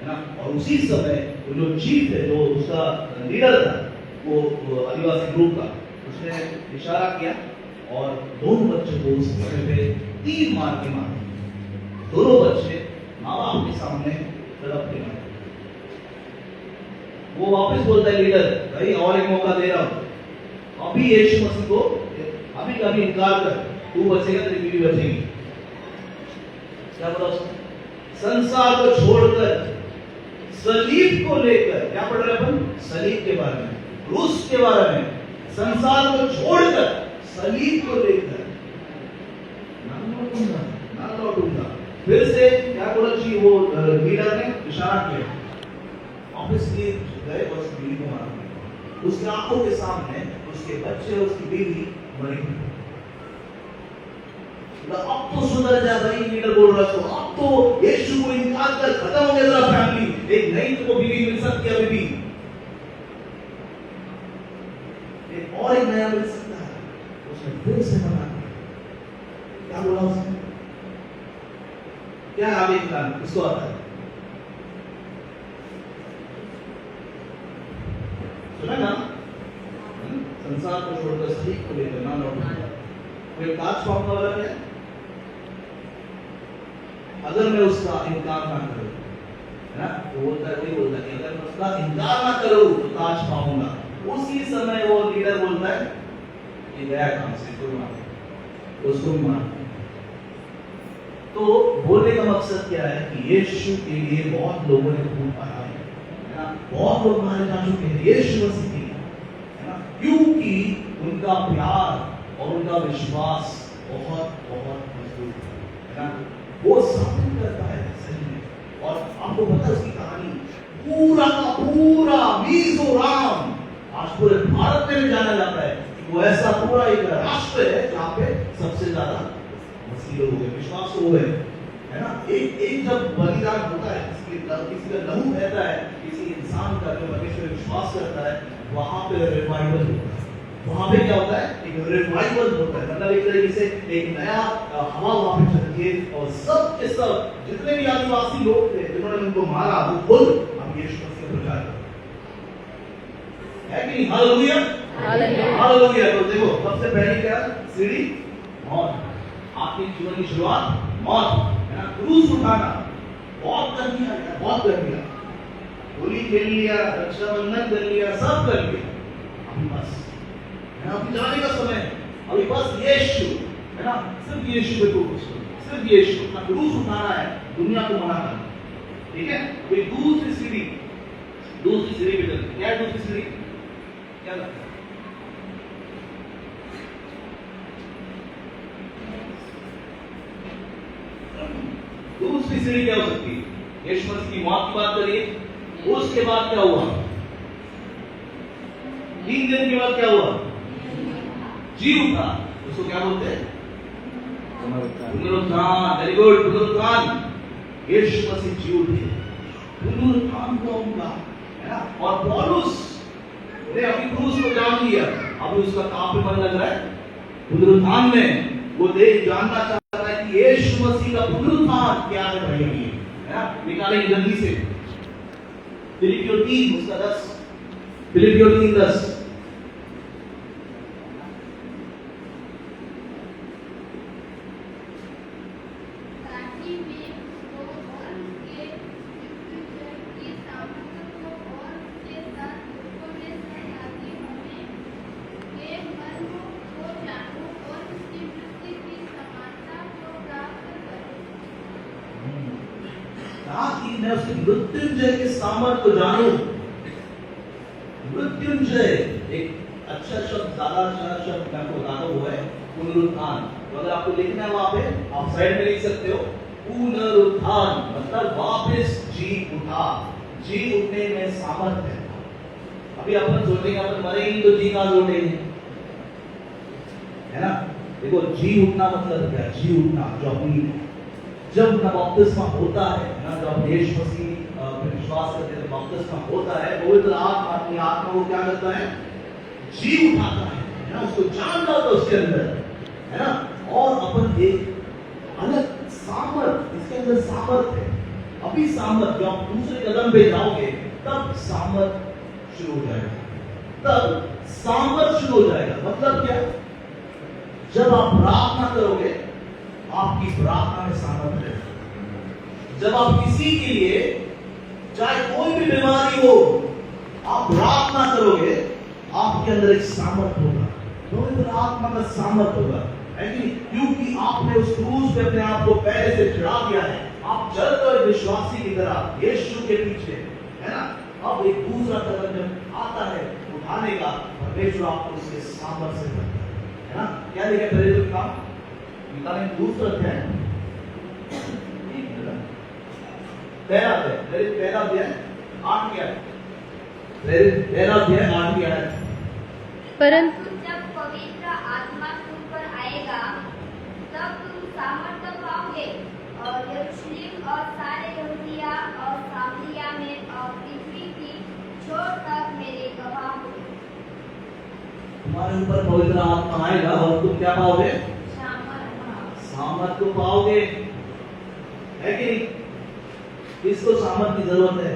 है ना। और उसी समय वो जो चीफ है, जो उसका लीडर था, वो आदिवासी ग्रुप का, उसने इशारा किया और दोनों बच्चों को उस समय पे 3 मार के मारे। दोनों बच्चे माँ बाप के सामने तड़प के मारे। वो वापस बोलता है लीडर, भाई और एक मौका दे रहा हूं, अभी यीशु मसीह को अभी कभी इनकार कर, तू बचेगा तेरी बीवी बचेगी। क्या बोला उसने? संसार को छोड़कर सलीब को लेकर, क्या पढ़ रहे अपन? सलीब के बारे में, क्रूस के बारे में। संसार को छोड़कर सलीब को लेकर ना लौटूंगा। फिर से क्या बोला जी, वो लीडर ने इशारा किया, ऑब्वियसली गए और उसकी बीवी को मारा। उसकी आंखों के सामने उसके बच्चे और उसकी बीवी मरी। अब तो सुधर जा भाई, लीडर बोल रहा, तो अब तो यीशु को इनकार कर, खत्म हो गया तेरा फैमिली, एक नई तुमको बीवी मिल सकती है, अभी भी एक और एक नया मिल सकता है। उसने फिर से मना किया। क्या बोला उसने? क्या आगे प्लान इसको आता है? सुना ना, संसार को छोड़कर सलीब को लेकर ना लौटूंगा। फिर काज पाऊंगा वाला क्या? अगर मैं उसका इनकार ना करूं, है ना, वो बोलता है, वही बोलता है कि अगर मैं उसका इनकार ना करूं तो ताज पाऊंगा। उसी समय वो लीडर बोलता है कि गया काम से, कोई मार, उसको भी मार। तो बोलने का मकसद क्या है कि यीशु के लिए बहुत लोगों ने खून पाया है ना, बहुत लोग मारे जा चुके हैं यीशु मसीह के लिए, है ना, क्योंकि उनका प्यार और उनका विश्वास बहुत बहुत मजबूत है ना। वो साबित करता है सही में। और आपको पता है उसकी कहानी, पूरा का पूरा मिजोरम आज पूरे भारत में भी जाना जाता है कि वो ऐसा पूरा एक राष्ट्र है जहाँ पे सबसे ज्यादा मसीही लोग हैं, विश्वास हो गए, है ना। एक जब बलिदान होता है, किसी का लहू बहता है, किसी इंसान का जो परमेश्वर विश्वास करता है, वहां पे रिवाइवल होता है। वहां पे क्या होता है? एक रिवाइवल होता है, मतलब एक तरीके से एक नया हवा वहां पे चलती है और सब के सब जितने भी आदिवासी लोग थे जिन्होंने उनको मारा, वो खुद अब यीशु मसीह को प्रचार करते हैं कि नहीं? Hallelujah, hallelujah. तो देखो, सबसे पहले क्या सीढ़ी? मौत। आपके जीवन की शुरुआत मौत, है ना। क्रूस उठाना बहुत कर दिया, बहुत कर दिया, होली खेल लिया, रक्षाबंधन कर लिया, सब कर लिया, अभी बस अभी जाने का समय, अभी बस यीशु, है ना, सिर्फ यीशु पे फोकस करो, सिर्फ यीशु। अपना क्रूस उठाना है, दुनिया को मना करना, ठीक है। कोई दूसरी सीढ़ी पे चलते। क्या है दूसरी सीढ़ी? क्या लगता है? दूसरी सीढ़ी क्या हो सकती है? यीशु मसीह की मौत की बात करिए, उसके बाद क्या हुआ? 3 दिन के बाद क्या हुआ? जी उठा। उसको क्या बोलते हैं? पुनरुत्थान। वेरी गुड, पुनरुत्थान। यीशु मसीह जी उठे, पुनरुत्थान हुआ उनका, है ना। और पौलुस ने अपनी क्रूस को जान लिया, अभी उसका काम पे मन लग रहा है पुनरुत्थान में। वो देश जानना चाहता है कि यीशु मसीह का पुनरुत्थान क्या है भाई, है ना। निकालेंगे जल्दी से फिलिपियों 3 उसका 10, फिलिपियों 3:10। ताकि मैं उसके मृत्युंजय के सामर्थ्य को जानूं। मृत्युंजय एक अच्छा शब्द, ज्यादा अच्छा शब्द मैं आपको बताता हूं, वो है पुनरुत्थान। तो अगर आपको लिखना है वहां पे, आप साइड में लिख सकते हो पुनरुत्थान, मतलब वापस जी उठा। जी उठने में सामर्थ्य है। अभी अपन सोचेंगे अपन मरेंगे तो जी कहां से उठेंगे, है ना। देखो जी उठना मतलब क्या, जी उठना जो अपनी जब बपतिस्मा होता है ना, जब यीशु मसीह विश्वास करते हैं बपतिस्मा होता है, पवित्र आत्मा अपनी आत्मा को क्या करता है, जी उठाता है ना, उसको जान डालता है उसके अंदर, है ना। और अपन एक अलग सामर्थ, इसके अंदर सामर्थ है। अभी सामर्थ, जब आप दूसरे कदम पे जाओगे तब सामर्थ शुरू हो जाएगा, तब सामर्थ शुरू हो जाएगा। मतलब क्या, जब आप प्रार्थना करोगे आपकी प्रार्थना में सामर्थ है। जब आप किसी के लिए, चाहे कोई भी बीमारी हो, आप प्रार्थना करोगे, आपके अंदर एक सामर्थ होगा, पवित्र आत्मा का सामर्थ होगा, है कि नहीं? क्योंकि आपने उस क्रूस पे अपने आप को पहले से चढ़ा दिया है। आप चलते हो विश्वासी की तरह यीशु के पीछे, है ना। अब एक दूसरा कदम जब आता है उठाने का, परमेश्वर आपको उसके सामर्थ से करता है ना। क्या लिखा पहले जो काम निकालें, दूसरा है पहला अध्याय 8 क्या है, पहला अध्याय 8 क्या है। परंतु जब पवित्र आत्मा तुम पर आएगा तब तुम सामर्थ्य पाओगे और यरूशलेम और सारे यहूदिया और सामरिया में और पृथ्वी की छोर तक मेरे गवाह होगे। तुम्हारे ऊपर पवित्र आत्मा आएगा और तुम क्या पाओगे, सामर्थ को पाओगे, है कि नहीं। किसको सामर्थ की जरूरत है,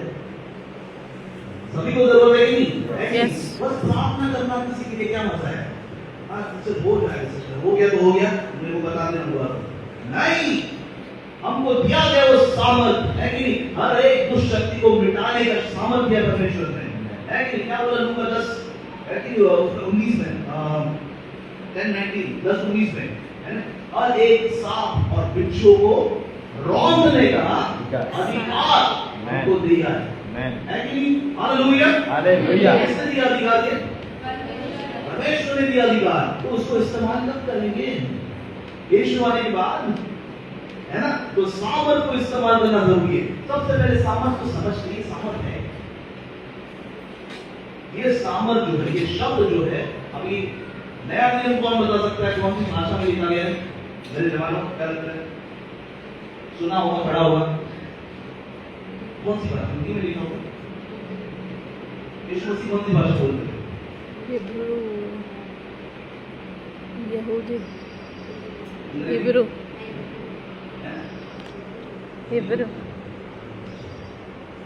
सभी को जरूरत है कि नहीं, है कि नहीं? बस प्रार्थना करना किसी के लिए क्या मजा है, हाँ इससे हो जाएगा, सिस्टर हो गया तो हो गया, मेरे को बता देना हुआ नहीं। हमको दिया गया वो सामर्थ, है कि नहीं। हर एक दुष्ट शक्ति को मिटाने का सामर्थ दिया परमेश्वर ने, है कि नहीं। क्या बोला लूका 10 है कि 19 में 10:19 में, है ना। और एक सांप और बिच्छू को रौंदने का अधिकार हमको दिया है कि नहीं। Hallelujah, hallelujah. किसने दिया अधिकार है, परमेश्वर ने दिया अधिकार। तो उसको इस्तेमाल कब करेंगे, यीशु आने के बाद, है ना। तो सामर्थ को इस्तेमाल करना जरूरी है। सबसे पहले सामर्थ को समझ लीजिए, सामर्थ है ये सामर्थ जो है, ये शब्द जो है, अभी नया नियम कौन बता सकता है, कौन सी भाषा में लिखा गया है, मेरे जवानों क्या लगता है, सुना होगा, पढ़ा होगा, कौन सी भाषा, हिंदी में लिखा होगा। यीशु मसीह कौन सी भाषा बोलते हैं, यहूदी, हिब्रू, हिब्रू,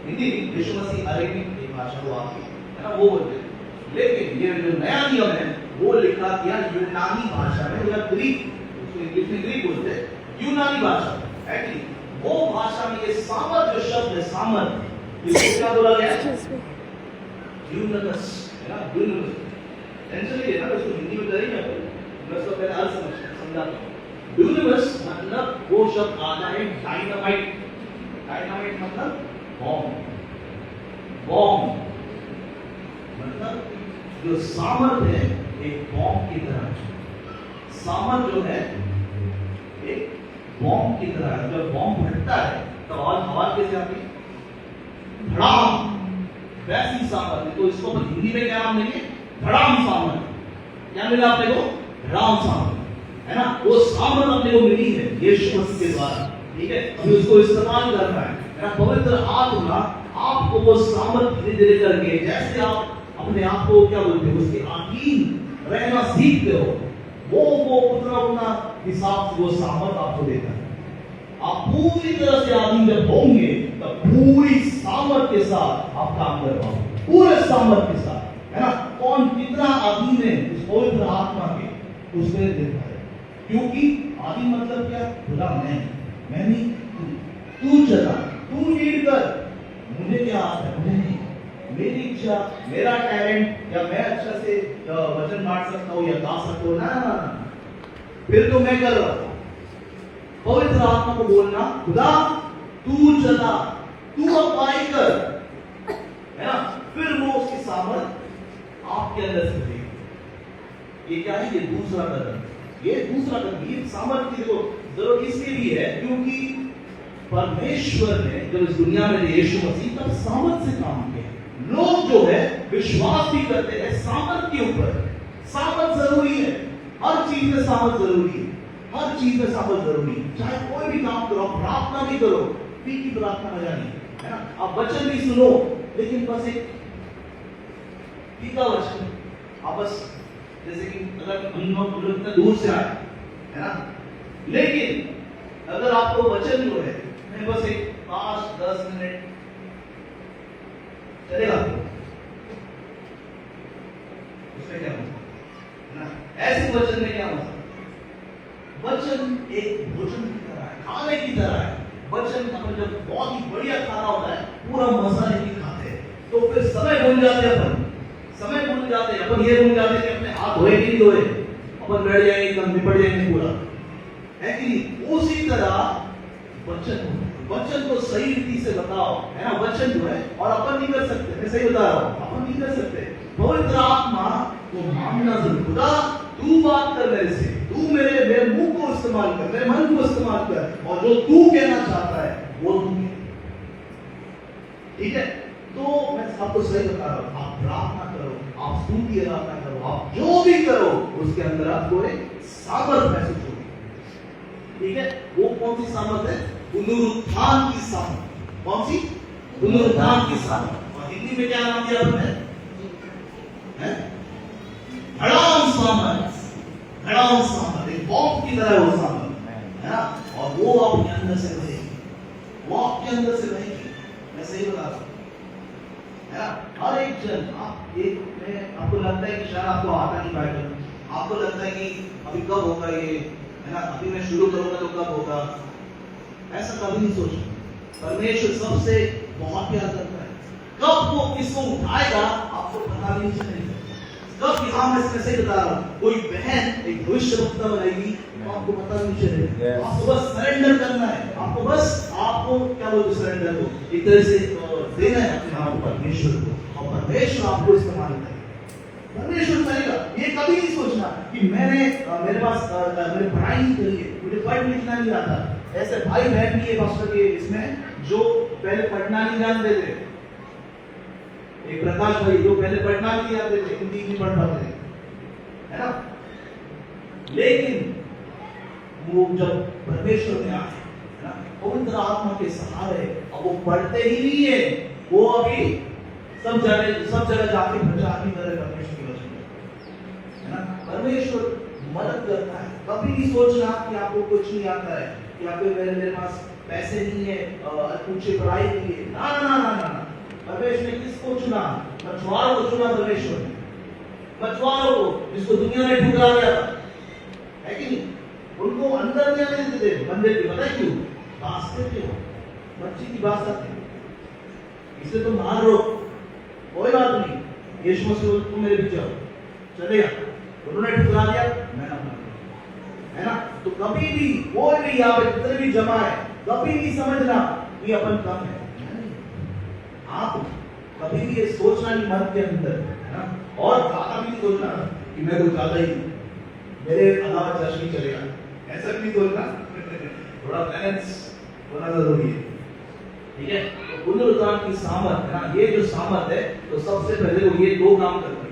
हिंदी। यीशु मसीह अरेबिक एक भाषा वो आपकी, है ना, वो बोलते हैं। लेकिन ये जो नया नियम है वो लिखा गया यूनानी भाषा में, या ग्रीक, उसको इंग्लिश में ग्रीक बोलते हैं, यूनानी भाषा है कि वो भाषा में ये सामर्थ जो शब्द है, सामर्थ, इसको क्या बोला गया, यूनानस, है ना, यूनानस। टेंशन नहीं है ना, उसको हिंदी में करेंगे अपन, मैं उसका पहले अर्थ समझाता हूं। यूनानस मतलब वो शब्द आता है डायनामाइट। डायनामाइट मतलब बॉम्ब, बॉम्ब मतलब जो सामर्थ है एक बॉम्ब की तरह। सामर्थ जो है एक बॉम्ब की तरह है। जब बॉम्ब फटता है तो हवा कैसे आती है, धड़ाम, वैसी सामर्थ। तो इसको अपन हिंदी में क्या नाम देंगे, धड़ाम सामर्थ। क्या मिला अपने को, धड़ाम सामर्थ, है ना। वो सामर्थ अपने को मिली है यीशु मसीह के द्वारा, ठीक है। अभी उसको इस्तेमाल करना है ना। पवित्र आत्मा आपको वो सामर्थ धीरे धीरे करके, जैसे आप अपने आप को क्या बोलते हो, उसके अधीन रहना सीखते हो, वो उतना हिसाब से वो सामर्थ आपको देता है। आप पूरी तरह से अधीन जब होंगे तब पूरी सामर्थ के साथ आप काम कर पाओगे, पूरे सामर्थ के साथ, है ना। कौन कितना अधीन है उस पवित्र आत्मा के, उसमें देखता है। क्योंकि अधीन मतलब क्या, खुदा मैं नहीं, तू चला, तू लीड कर, मुझे क्या आता है, मुझे नहीं, मेरी इच्छा, मेरा टैलेंट, या मैं अच्छा से वचन बांट सकता हूँ या गा सकता हूँ ना, फिर तो मैं कर रहा हूँ। पवित्र आत्मा को बोलना, खुदा तू चला, तू अप्लाई कर, है ना, फिर वो उसकी सामर्थ आपके अंदर से मिलेगी। ये क्या है? ये दूसरा कदम, ये दूसरा कदम। ये सामर्थ की देखो जरूरत इसलिए भी है क्योंकि परमेश्वर ने जब इस दुनिया में यीशु मसीह तब सामर्थ से काम किया। लोग जो है विश्वास भी करते हैं सामर्थ के ऊपर। सामर्थ जरूरी है, हर चीज में सामर्थ जरूरी है, हर चीज में सामर्थ जरूरी है। चाहे कोई भी काम करो, प्रार्थना भी करो, ठीक की प्रार्थना मजा नहीं है ना। आप वचन भी सुनो, लेकिन बस एक फीका वचन, आप बस जैसे कि अगर हम लोग इतना दूर से आए, है ना, लेकिन अगर आपको वचन जो है बस एक 5-10 मिनट चलेगा, उसमें क्या होगा ना? ऐसे वचन में क्या होगा? वचन एक भोजन की तरह है, खाने की तरह है। वचन अपन जब बहुत ही बढ़िया खाना होता है, पूरा मजा नहीं खाते हैं, तो फिर समय भूल जाते हैं, समय भूल जाते हैं, अपन ये भूल जाते हैं कि अपने हाथ धोए कि नहीं धोए, अपन बैठ जाएंगे, एकदम निपट जाएंगे पूरा, है कि नहीं? उसी तरह वचन को सही रीति से बताओ, है ना। वचन जो है, और अपन नहीं कर सकते, मैं सही बता रहा हूं, अपन नहीं कर सकते। पवित्र आत्मा को मांगना जरूर, खुदा तू बात कर मेरे से, तू मेरे मुंह को इस्तेमाल कर, मेरे मन को इस्तेमाल कर, और जो तू कहना चाहता है वो तू कह, ठीक है? तो मैं आपको सही बता रहा हूं, आप प्रार्थना करो, आप स्तुति आराधना करो, आप जो भी करो उसके अंदर आपको एक सामर्थ महसूस होगी, ठीक है? वो कौन सी सामर्थ है? पुनरुत्थान की सामर्थ। कौन सी? पुनरुत्थान की सामर्थ। और हिंदी में क्या नाम दिया आपने? हड़ाम सामर्थ, हड़ाम सामर्थ, एक बॉम्ब की तरह वो सामर्थ, है ना। और वो आपके अंदर से रहेगी, वो आपके अंदर से रहेगी, मैं सही बता रहा हूं, है ना। हर एक जन, आप एक में आपको लगता है कि शायद आपको आता नहीं बाइबल, आपको लगता है कि अभी कब होगा ये, है ना, अभी मैं शुरू करूंगा तो कब होगा, ऐसा कभी नहीं सोचो। परमेश्वर सबसे बहुत प्यार करता है, कब वो किसको उठाएगा आपको पता भी नहीं चलेगा। कब यहाँ मैं कैसे बता रहा हूँ, कोई बहन एक भविष्यवक्ता बनाएगी तो आपको पता नहीं चलेगा। आपको बस सरेंडर करना है, आपको बस, आपको क्या बोलते, सरेंडर को एक तरह से देना है अपने आप को परमेश्वर को, और परमेश्वर आपको इस्तेमाल करेगा, परमेश्वर करेगा। ये कभी नहीं सोचना कि मेरे पास मैंने पढ़ाई नहीं करी है, मुझे पढ़ लिखना नहीं आता। ऐसे भाई बहन भी है पास्टर के इसमें जो पहले पढ़ना नहीं जानते थे, एक प्रकाश भाई जो पहले पढ़ना नहीं जानते थे, हिंदी नहीं पढ़ पाते थे, है ना। लेकिन वो जब परमेश्वर में आए, है ना, पवित्र आत्मा के सहारे, अब वो पढ़ते ही नहीं है, वो अभी सब जगह जाके प्रचार नहीं करे परमेश्वर के वचन, है ना। परमेश्वर मदद करता है। कभी नहीं सोचना कि आपको कुछ नहीं आता है, या फिर मेरे पास पैसे नहीं है, ऊंची पढ़ाई नहीं है, ना ना ना ना ना। परमेश्वर ने किसको चुना? मछुआरों को चुना परमेश्वर ने, मछुआरों को जिसको दुनिया ने ठुकरा दिया था, है कि नहीं? उनको अंदर नहीं आने देते थे मंदिर के, पता है क्यों? बांसते थे वो, मच्छी की बात आती, इसे तो मार रो, कोई बात नहीं, यीशु मसीह तुम मेरे पीछे आओ, चलेगा। उन्होंने ठुकरा दिया, मैं अपना, है ना। तो कभी भी कोई भी यहाँ पे जितने भी जमा है, कभी नहीं समझना कि अपन कम है। आप कभी भी ये सोचना नहीं मन के अंदर, है ना, और ज्यादा भी नहीं सोचना कि मैं कुछ ज्यादा ही मेरे अलावा चर्च नहीं चलेगा, ऐसा भी नहीं सोचना। थोड़ा बैलेंस होना जरूरी है, ठीक है। तो पुनरुत्थान की सामर्थ, है ना, ये जो सामर्थ है, तो सबसे पहले वो ये दो काम करती है।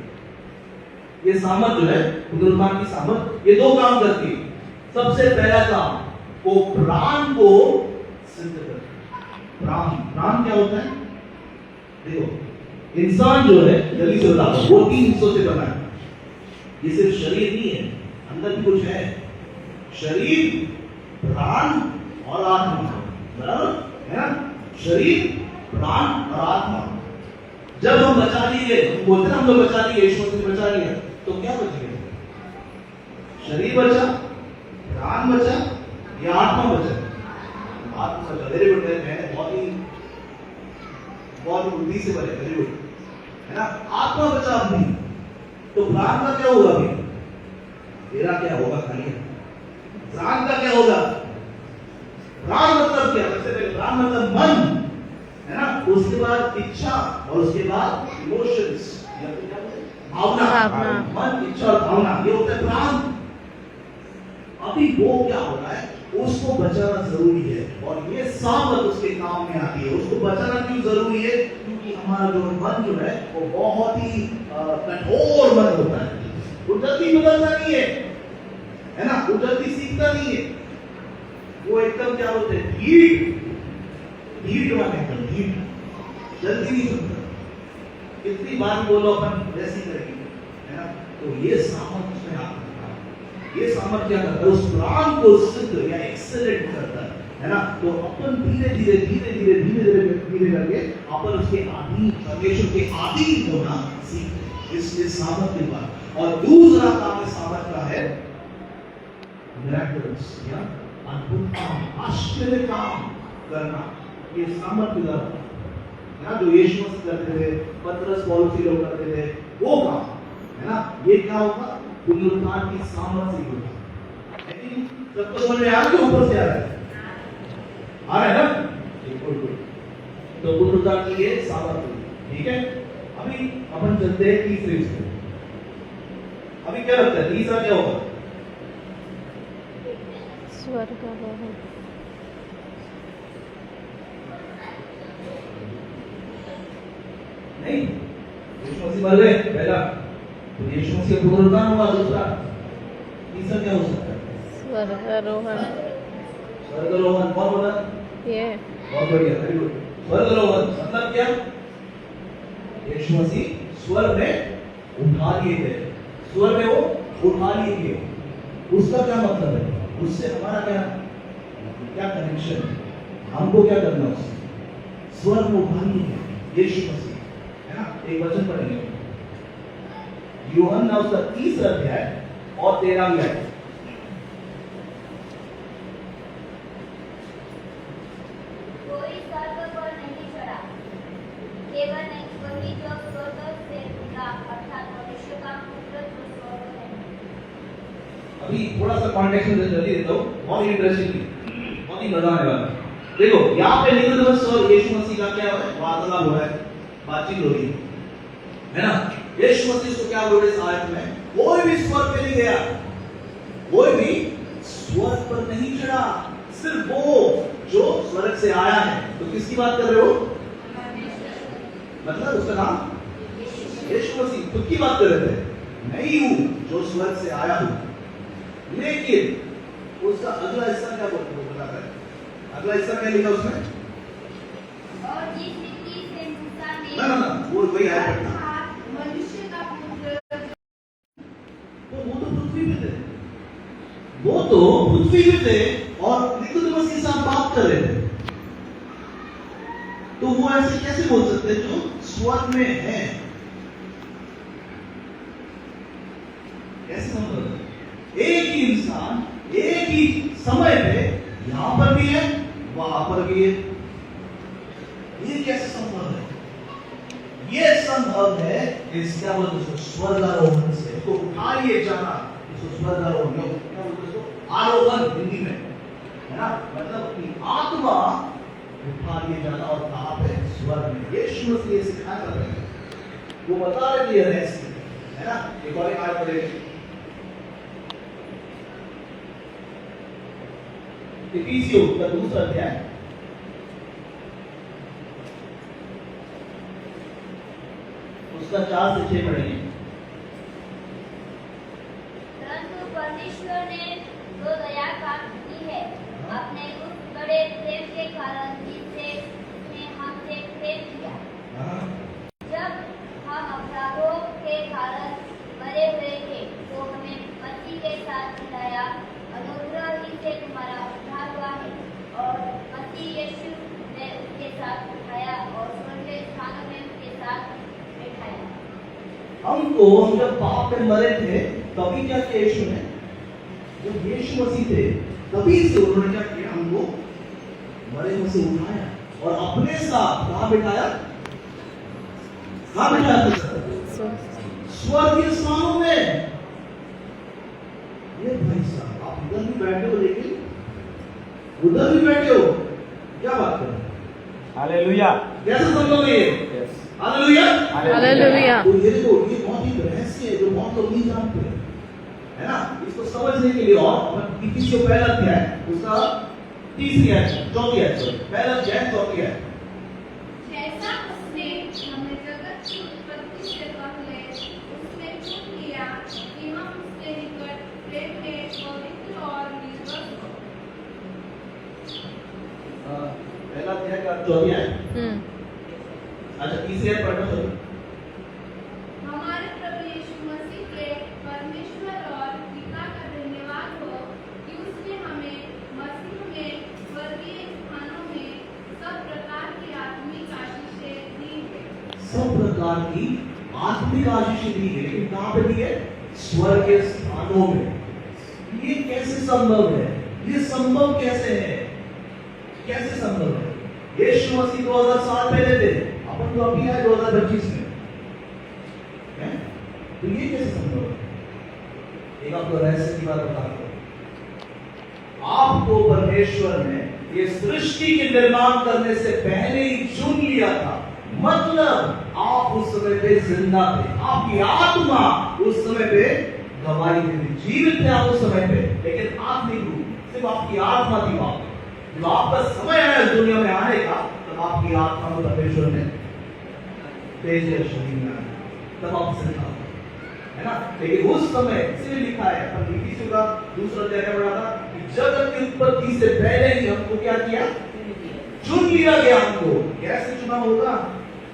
ये सामर्थ जो है पुनरुत्थान की सामर्थ, ये दो काम करती है। सबसे पहला काम, वो प्राण को सिद्ध करती। प्राण क्या होता है? देखो, इंसान जो है, जल्दी से बताओ, वो 3 हिस्सों से बना है। ये सिर्फ शरीर नहीं है, अंदर भी कुछ है, शरीर, प्राण और आत्मा, बराबर है ना। शरीर, प्राण और आत्मा। जब हम बचा लिए, हम बोलते हैं हम लोग बचा लिए, यीशु मसीह ने बचा लिया, तो क्या बच गया? शरीर बचा, प्राण बचा, या आत्मा बचा? आत्मा बचा। वेरी गुड, मैं बहुत ही बुद्धि से बने, वेरी गुड, है ना। आत्मा बचा अपनी, तो प्राण का क्या होगा? अभी तेरा क्या होगा? खाली प्राण का क्या होगा? प्राण मतलब क्या? सबसे पहले प्राण मतलब मन, है ना, उसके बाद इच्छा और उसके बाद इमोशंस, भावना, मन, इच्छा और भावना, ये होता है प्राण। अभी वो क्या हो रहा है, उसको बचाना जरूरी है और ये सामत उसके काम में आती है। उसको बचाना क्यों जरूरी है? क्योंकि हमारा जो मन जो है वो बहुत ही कठोर मन होता है, वो जल्दी बदलता नहीं है ना, वो जल्दी सीखता नहीं है, वो एकदम क्या बोलते हैं, ढीठ वाला, एकदम ढीठ, जल्दी नहीं सुनता। कितनी बार बोलो अपन वैसी करेंगे, है ना। तो ये सामर्थ उसमें आता है, ये सामर्थ क्या करता है, उस प्राण को सिद्ध या एक्सेलेंट करता है ना। तो अपन धीरे धीरे करके अपन उसके आदि, परमेश्वर के आदि होना सीखते हैं इस सामर्थ के बाद। और दूसरा काम इस सामर्थ का है मिरेकल्स, या अद्भुत काम, आश्चर्य काम करना, ये सामर्थ्य का ना, जो यीशु मसीह करते थे, पतरस पौलुस लोग करते थे, वो काम है ना। ये क्या होगा, पुनरुत्थान की सामर्थ्य से होगा। लेकिन सबको समझ में आ रहा है, ऊपर से आ रहा है ना, तो पुनरुत्थान के लिए सामर्थ्य, ठीक है। अभी अपन चलते हैं तीसरे स्टेप। अभी क्या लगता है तीसरा क्या होगा? स्वर्गारोहण। नहीं, यीशु मसीह मर गए पहला, तो यीशु मसीह पुनरुत्थान हुआ दूसरा, तीसरा क्या हो सकता है? स्वर्गारोहण। स्वर्गारोहण कौन बोला? ये बहुत बढ़िया, वेरी गुड। स्वर्गारोहण मतलब क्या? यीशु मसीह स्वर्ग में उठा लिए गए, स्वर्ग में वो उठा लिए गए। उसका क्या मतलब है? उससे हमारा क्या कनेक्शन है? हमको क्या करना उससे? स्वर्ग में उठा लिए गए यीशु मसीह, है ना। एक वचन पढ़ेंगे, यूहन्ना उसका 30 अध्याय और 13वां आयत। कोई स्वर्ग पर नहीं चढ़ा, केवल वही जो स्वर्ग से उतरा, अर्थात मनुष्य का पुत्र जो स्वर्ग में है। अभी थोड़ा सा कॉन्टेक्स्ट में जल्दी देता हूँ, बहुत इंटरेस्टिंग, बहुत ही मजा आने वाला है। देखो यहाँ पे निकोदेमस और यीशु मसीह का क्या है, वार्तालाप हो रहा है, बातचीत हो रही है ना। यीशु मसीह को क्या बोल रहे इस आयत में, कोई भी स्वर्ग पे नहीं गया, कोई भी स्वर्ग पर नहीं चढ़ा, सिर्फ वो जो स्वर्ग से आया है। तो किसकी बात कर रहे हो? मतलब उसका नाम यीशु मसीह खुद की बात कर रहे थे, नहीं हूं जो स्वर्ग से आया हूं। लेकिन उसका अगला हिस्सा क्या बता रहा है? अगला हिस्सा क्या लिखा उसमें? और जिस रीति से मूसा ने ना वो वही है पढ़ना। मनुष्य का पुत्र, वो तो पृथ्वी पे थे, वो तो पृथ्वी पे थे और निकोदेमस के साथ बात कर रहे थे। तो वो ऐसे कैसे बोल सकते हैं जो स्वर्ग में है? कैसे संभव है? एक ही इंसान एक ही समय पे यहां पर भी है, वहां पर भी है। ये कैसे संभव है? ये संभव है इस क्या बोलते हैं स्वर्गारोहण से। इसको उठाइए जाना, इसको स्वर्गारोहण, क्या बोलते हैं इसको? आरोहण हिंदी में, है ना। मतलब अपनी आत्मा उठा लिए जाना, और कहां पे? स्वर्ग में। यीशु मसीह ये सिखाया कर रहे हैं, वो बता रहे थे रहस्य, है ना। एक और आयत पढ़ेंगे, इफिसियों का 2 अध्याय, उसका 4 से 6 पढ़ेंगे। परंतु परमेश्वर ने जो दया प्राप्त की है, अपने उस बड़े प्रेम के कारण जिससे उसने हमसे प्रेम किया, जब हम अपराधों के कारण मरे हुए थे, तो हमें मसीह के साथ मिलाया। अनुग्रह ही से तुम्हारा उद्धार हुआ है, और मसीह यीशु ने उसके साथ उठाया और स्वर्गीय स्थानों में उसके साथ बैठाया। हम जब पाप में मरे थे तभी क्या किया यीशु ने? जब यीशु मसीह थे तभी से उन्होंने क्या किया? हमको मरे हुए से उठाया और अपने साथ कहां बिठाया? कहां बिठाया? स्वर्गीय स्थानों में। ये भाई साहब, आप इधर भी बैठे हो लेकिन उधर भी बैठे हो, क्या बात कर रहे हैं? हालेलुया। कैसे संभव है ये? हालेलुया। हालेलुया। तो ये देखो, ये बहुत ही रहस्य है जो बहुत लोग नहीं जानते हैं, है ना? इसको समझने के लिए और इफिसियों पहला अध्याय उसका तीसरी आयत, चौथी आयत, पहला अध्याय चौथी आयत। जैसा उसने हमें जगत की उत्पत्ति से पहले उसने चुन लिया कि हम उसके निकट प्रेम में पवित्र और निर्दोष हों। पहला अध्याय का चौथी आयत। अच्छा, तीसरी आयत पढ़ना चलो। हमारे प्रभु यीशु मसीह के परमेश्वर और पिता का धन्यवाद हो कि उसने हमें मसीह में स्वर्गीय स्थानों में सब प्रकार की आत्मिक आशीषें दी है। सब प्रकार की आत्मिक आशीष दी है, लेकिन कहां पे दी है? स्वर्गीय स्थानों में। ये कैसे संभव है? ये संभव कैसे है? कैसे संभव है? यीशु मसीह 2000 साल पहले थे, अपन तो अभी है 2025 में, है? तो ये कैसे संभव है? एक आपको रहस्य की बात बताता हूं। आपको परमेश्वर ने ये सृष्टि के निर्माण करने से पहले ही चुन लिया था। मतलब आप उस समय पे जिंदा थे, आपकी आत्मा उस समय पे गवाही थी, जीवित थे आप उस समय पे, लेकिन आत्मिक रूप सिर्फ आपकी आत्मा थी वहां पे। जब आपका समय आया इस दुनिया में आने का, तब आपकी आत्मा को परमेश्वर ने भेज दिया शरीर में आने, तब आप जिंदा हो, है ना? लेकिन उस समय इसीलिए लिखा है, अपन इफिसियों का दूसरा अध्याय में पढ़ा था कि जगत की उत्पत्ति से पहले ही हमको क्या किया? चुन लिया गया हमको। कैसे चुना होगा?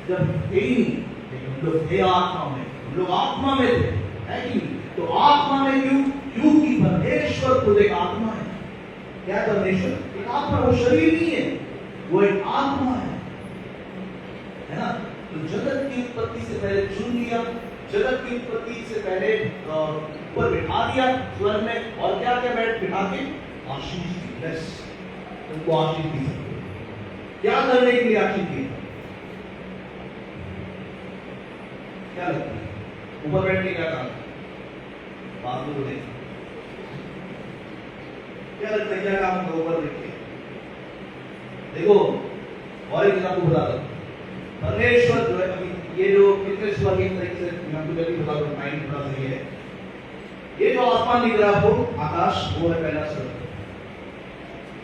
जब थे ही नहीं, लेकिन हम लोग थे आत्मा में, हम लोग आत्मा में थे, है कि नहीं? तो आत्मा में क्यों? क्योंकि परमेश्वर खुद एक आत्मा है। क्या परमेश्वर? एक आत्मा, वो शरीर नहीं है, वो एक आत्मा है ना? तो जगत की उत्पत्ति से पहले चुन लिया, जगत की उत्पत्ति से पहले ऊपर बिठा दिया स्वर्ग में, और क्या क्या बिठा के आशीष दी। बस उनको आशीष दी। क्या करने के लिए आशीष दी? क्या लगता है? ऊपर बैठ के क्या काम? बात बोले क्या लगता है? क्या काम होगा ऊपर बैठ के? देखो, और एक आपको बता दो, परमेश्वर जो है, अभी ये जो कितने स्वर्ग एक तरीके से मैं आपको जल्दी बता दूं, माइंड थोड़ा सही है। ये जो आसमान दिख रहा है आपको, आकाश, वो है पहला स्वर्ग,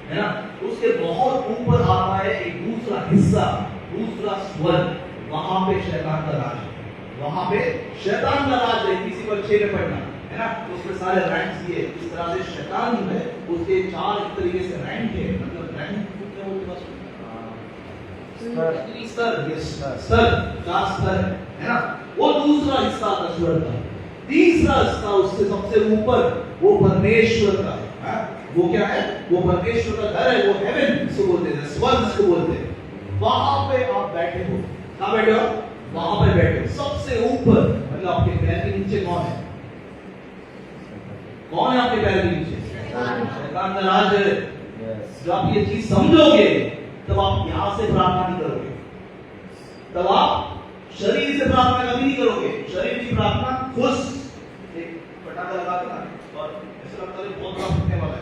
है ना? उसके बहुत ऊपर आता है एक दूसरा हिस्सा, दूसरा स्वर्ग, वहां पे शैतान का राज है। वहां पे शैतान का राज है। किसी को अच्छे में पढ़ना है ना, उसमें सारे रैंक्स दिए। इस तरह से शैतान जो है उसके 4 एक तरीके से रैंक है, मतलब रैंक क्या बोलते हैं? स्तर, 4 स्तर है ना? वो दूसरा हिस्सा था स्वर्ग का। तीसरा हिस्सा उससे सबसे ऊपर, वो परमेश्वर का है। वो क्या है? वो परमेश्वर का घर है, वो हेवन जिसको बोलते हैं, स्वर्ग जिसको बोलते हैं। वहां पे आप बैठे हो। कहां बैठे हो? वहां पे बैठे हो सबसे ऊपर। मतलब आपके पैर के नीचे कौन है? कौन है आपके पैर के नीचे? शैतान का राज है। जब आप ये चीज समझोगे, तब आप यहां से प्रार्थना नहीं करोगे, तब आप शरीर से प्रार्थना कभी नहीं करोगे। शरीर की प्रार्थना खुश, एक पटाखा लगा देना और ऐसा लगता है बहुत बड़ा फटने वाला है,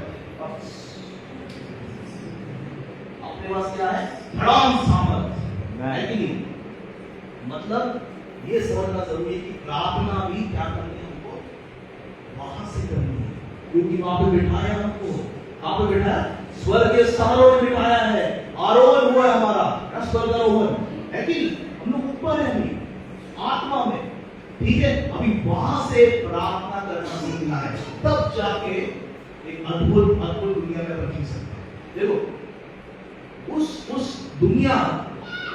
अपने पास क्या है? धड़ाम सामर्थ है कि नहीं? मतलब ये समझना जरूरी है कि प्रार्थना भी क्या करनी है हमको? वहां से करनी है, क्योंकि वहां पे बिठाया हमको। कहां पे बिठाया? स्वर्गीय स्थानों में बिठाया है। आरोहण हुआ है हमारा, स्वर्गारोहण है कि हम लोग ऊपर है अभी आत्मा में, ठीक है? अभी वहां से प्रार्थना करना सीखना है, तब जाके एक अद्भुत अद्भुत दुनिया में अपन जी सकते हैं। देखो उस दुनिया,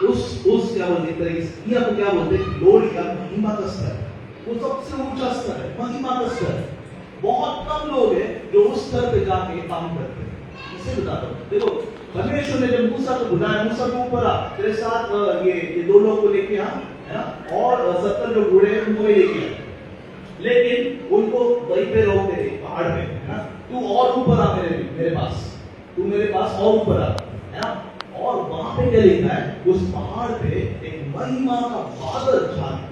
उस क्या बोलते हैं, को क्या बोलते हैं? ग्लोरी या महिमा का स्तर, वो सबसे ऊंचा स्तर है, महिमा का स्तर। बहुत कम लोग हैं जो उस स्तर पे जाके काम करते हैं। इसे बताता हूं, देखो परमेश्वर ने जब मूसा को बुलाया, मूसा के ऊपर आ, तेरे साथ ये 2 लोगों को लेके आ, है ना? और 70 जो घोड़े हैं उनको भी लेके आ, लेकिन उनको वहीं पे रोक दे पहाड़ पे, है ना? तू और ऊपर आ मेरे पास, तू मेरे पास और ऊपर आ, है ना? और वहां पे क्या लिखा है? उस पहाड़ पे एक महिमा का बादल छा गया,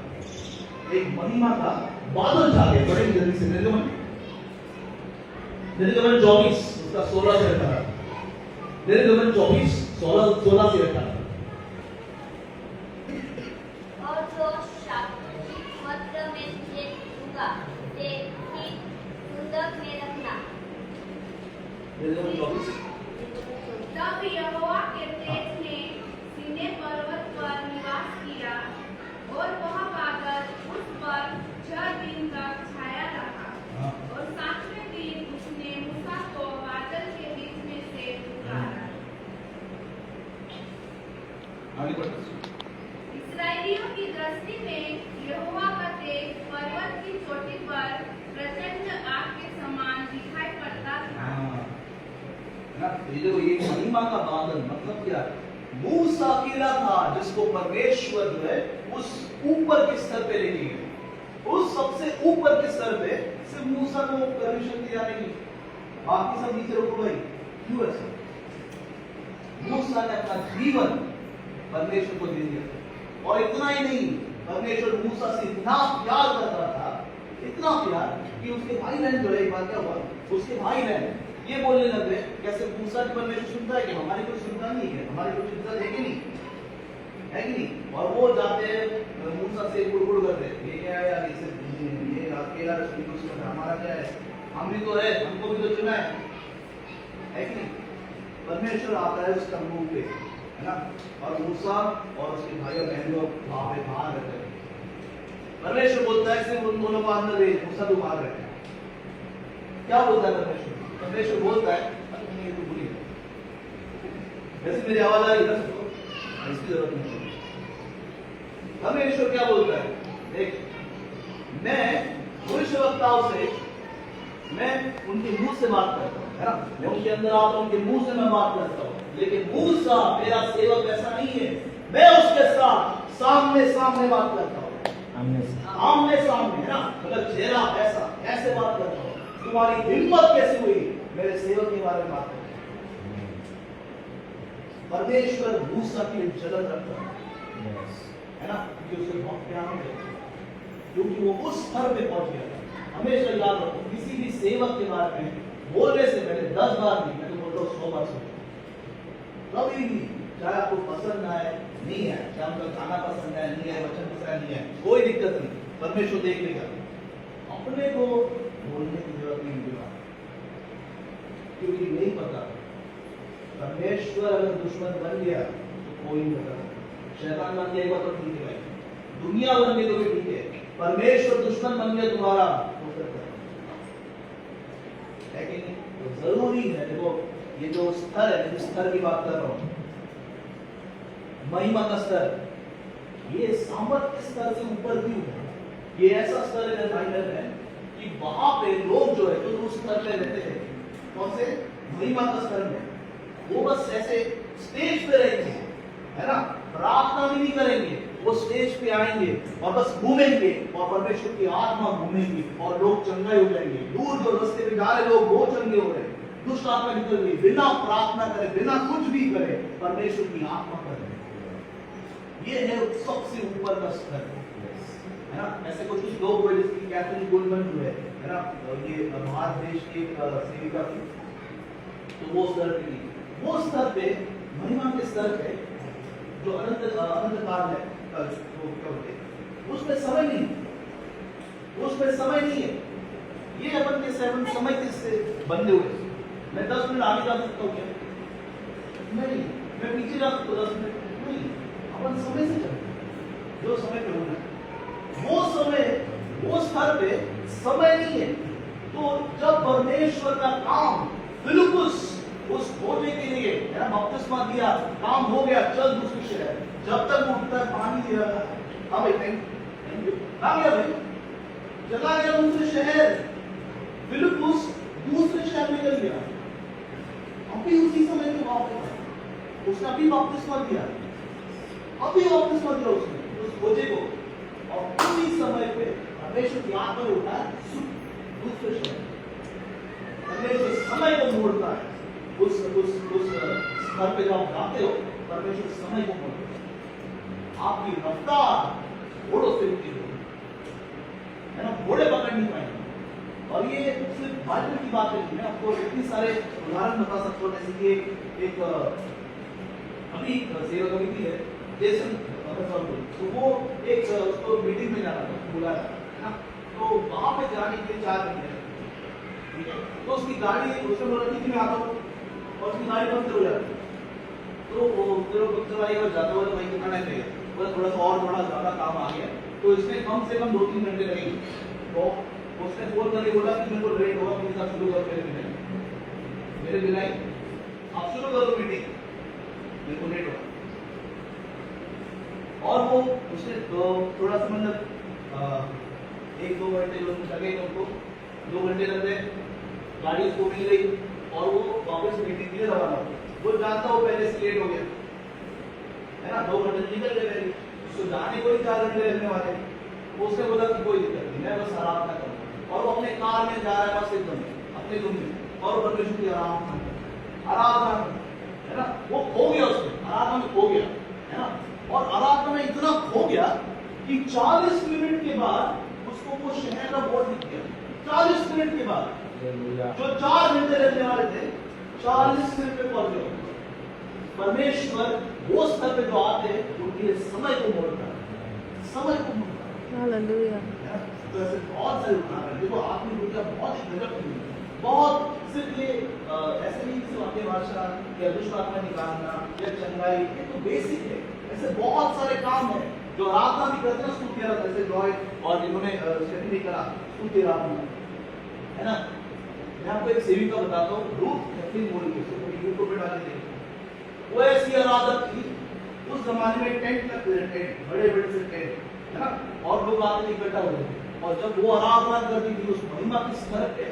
एक महिमा का बादल छा गया। बड़े जल्दी से निर्गमन 24 उसका 16 से रखा था, निर्गमन 24 16 से रखा था। 24। तब यहोवा के तेज ने सीनै पर्वत पर निवास किया और वह बादल उस पर 6 दिन तक छाया रहा और 7वें दिन उसने मूसा को बादल के बीच में से पुकारा। आगे बढ़ते इस्राएलियों की दृष्टि में यहोवा का तेज पर्वत की चोटी पर प्रचंड आग के समान दिखाई पड़ता था। ना ये महिमा का बादल मतलब क्या है? मूसा अकेला था जिसको परमेश्वर जो है उस ऊपर के स्तर पे लेके गए। उस सबसे ऊपर के स्तर पे सिर्फ मूसा को परमिशन दी जाने की, बाकी सब नीचे रुको भाई। क्यों ऐसा? मूसा ने अपना जीवन परमेश्वर को दे दिया और इतना ही नहीं, परमेश्वर मूसा से इतना प्यार करता था, इतना प्यार कि उसके भाई बहन जो है, एक बार क्या हुआ, उसके भाई बहन ये बोलने लग गए कैसे मूसा की परमेश्वर सुनता है कि हमारी कोई सुनता नहीं है, हमारी कोई चिंता है कि नहीं, है कि नहीं? और वो जाते हैं मूसा से गुड़गुड़ करते हैं, ये क्या है यार, ये अकेला रसूल, हमारा क्या है, हम भी तो है, हमको भी तो चुना है कि नहीं? परमेश्वर आता है उस तंबू पे, है ना, और मूसा और उसके भाई और बहन लोग वहां पे बाहर रहते हैं। परमेश्वर बोलता है सिर्फ उन दोनों को अंदर भेज, मूसा तो बाहर रहता है। क्या बोलता है परमेश्वर? परमेश्वर बोलता है ये तो भूली वैसे मेरी आवाज आ रही है, इसकी जरूरत नहीं। परमेश्वर क्या बोलता है? देख, मैं भविष्यवक्ताओं से मैं उनके मुंह से बात करता हूँ, है ना, मैं उनके अंदर आता हूँ, उनके मुंह से मैं बात करता हूँ, लेकिन मूसा मेरा सेवक ऐसा नहीं है, मैं उसके साथ सामने सामने बात करता हूँ, आमने सामने, है ना, मतलब चेहरा ऐसा ऐसे बात करता हूँ। तुम्हारी हिम्मत कैसे हुई मेरे सेवक के बारे में बात करने? परमेश्वर मूसा की जलन रखता है ना, क्योंकि उसे बहुत प्यार है, क्योंकि वो उस स्तर पे पहुंच गया था। हमेशा याद रखो, किसी भी सेवक के बारे में बोलने से पहले 10 बार नहीं, मैं तो बोल रहा हूँ 100 बार सोचो। कभी भी, चाहे आपको पसंद आए नहीं है, चाहे आपका गाना पसंद है नहीं है, वचन पसंद नहीं है, कोई दिक्कत नहीं, परमेश्वर देख लेगा। अपने को बोलने की जरूरत नहीं होगी, क्योंकि नहीं पता परमेश्वर अगर दुश्मन बन गया तो कोई नहीं बता सकता। शैतान बन गया एक बार तो ठीक है भाई, दुनिया बन गई तो भी ठीक है, परमेश्वर दुश्मन बन गया तुम्हारा हो सकता है कि नहीं? तो जरूरी है, देखो ये जो स्तर है, जिस स्तर की बात कर रहा हूं, महिमा का स्तर, ये सामर्थ्य स्तर से ऊपर भी है। ये ऐसा स्तर है कि वहां पे लोग जो है जो उस स्तर पे रहते हैं, कौन से महिमा का स्तर में, वो बस ऐसे स्टेज पे रहेंगे, है ना, प्रार्थना भी नहीं करेंगे, वो स्टेज पे आएंगे और बस घूमेंगे और परमेश्वर की आत्मा घूमेंगी और लोग चंगे हो जाएंगे। दूर जो रास्ते पे जा रहे लोग वो चंगे हो रहे, दुष्ट आत्मा निकल गई, बिना प्रार्थना करे, बिना कुछ भी करे, परमेश्वर की आत्मा करे। ये है सबसे ऊपर का स्तर, है ना। ऐसे कुछ लोग हुए जिसकी कैथरीन कुलमन जो है ना, ये भारत देश की एक सेविका थी, तो वो स्तर पे थी, वो स्तर पे महिमा के स्तर पे जो अनंत काल है, वो क्या होते हैं, उसमें समय नहीं, उसमें समय नहीं है। ये अपन के सेवन समय किससे बंधे हुए? मैं 10 मिनट आगे जा सकता हूँ क्या? नहीं। मैं पीछे जा सकता हूँ 10 मिनट? नहीं। अपन समय से चलते, जो समय पे होना है वो समय, वो स्तर पे समय नहीं है। तो जब परमेश्वर का काम फिलिप्पुस उस होने के लिए, है ना, बपतिस्मा दिया, काम हो गया, चल दूसरी शहर, जब तक उठता है पानी दे रहा था, हाँ भाई कहाँ गया भाई? चला गया दूसरे शहर, फिलिप्पुस दूसरे शहर में चल गया, अभी उसी समय पे वापस उसने अभी बपतिस्मा दिया, अभी बपतिस्मा दिया उसने उस खोजे को, और उसी समय पे परमेश्वर की आत्मा उठा दूसरे शहर, परमेश्वर समय को मोड़ता है। उस स्तर पे जब आप जाते हो, परमेश्वर समय को मोड़ता है। आपकी रफ्तार घोड़ों से रुकी होगी, है ना, घोड़े पकड़ नहीं पाएंगे। और ये सिर्फ बाइबल की बात नहीं है, आपको इतनी सारे उदाहरण बता सकता हूँ, जैसे कि एक अभी सेवा कमेटी है जेसन, तो वो एक उसको मीटिंग में जाना था, बुलाया था, तो वहां पे जाने के लिए 4 घंटे ठीक है, तो उसकी गाड़ी उसने बोला ठीक है मैं आता हूँ, और उसकी गाड़ी पंक्चर हो जाती है। तो वो फिर पंक्चर वाले को जाते हुए भाई कितना टाइम लगेगा, बोला थोड़ा सा और थोड़ा ज़्यादा काम आ गया, तो इसमें कम से कम 2-3 घंटे लगेंगे। तो उसने फोन करके बोला कि मेरे को लेट होगा, प्लीज आप शुरू करो मेरे बिना आप शुरू करो मीटिंग, मेरे को लेट होगा। और वो उसने थोड़ा सा मतलब 1-2 घंटे लगे उनको, 2 घंटे लग गए, गाड़ी उसको मिल गई और वो वापस मीटिंग के लिए रवाना हो गया। वो जानता वो पहले से लेट हो गया है ना, 2 घंटे निकल गए पहले, उसको जाने को ही 4 घंटे लगने वाले। उसने बोला कि कोई दिक्कत नहीं, मैं बस आराम ना करूँ, और वो अपने कार में जा रहा है बस एकदम अपने रूम में, और परमेश्वर की आराधना है ना, वो खो गया उसमें, आराधना में खो गया है ना, और आराधना में इतना खो गया कि 40 मिनट के बाद उसको वो शहर का बोर्ड दिख गया। 40 मिनट के बाद जो 4 घंटे लगने वाले थे 40 मिनट पे पहुंच गए। परमेश्वर वो स्तर पे जो आते हैं उनके लिए समय को मोड़ता है, समय को मोड़ता है। हालेलुया। तो ऐसे बहुत सारे उदाहरण हैं। देखो आत्मिक ऊर्जा बहुत ही गजब की है, बहुत सिर्फ ये ऐसे नहीं कि वाक्य भाषा या दुष्ट आत्मा निकालना या चंगाई, ये तो बेसिक है। ऐसे बहुत सारे काम है जो आराधना भी करते हैं, स्तुति आराधना, जैसे जॉय और इन्होंने स्टडी भी करा स्तुति आराधना है ना। मैं आपको एक सेविका बताता हूँ, रूथ कैथरीन बोल के, उसको यूट्यूब पे डाल के, वो ऐसी आराधक थी उस जमाने में, टेंट तक टेंट, बड़े बड़े से टेंट है ना, और लोग आके इकट्ठा होते थे, और जब वो आराधना करती थी उस महिमा के स्तर पे,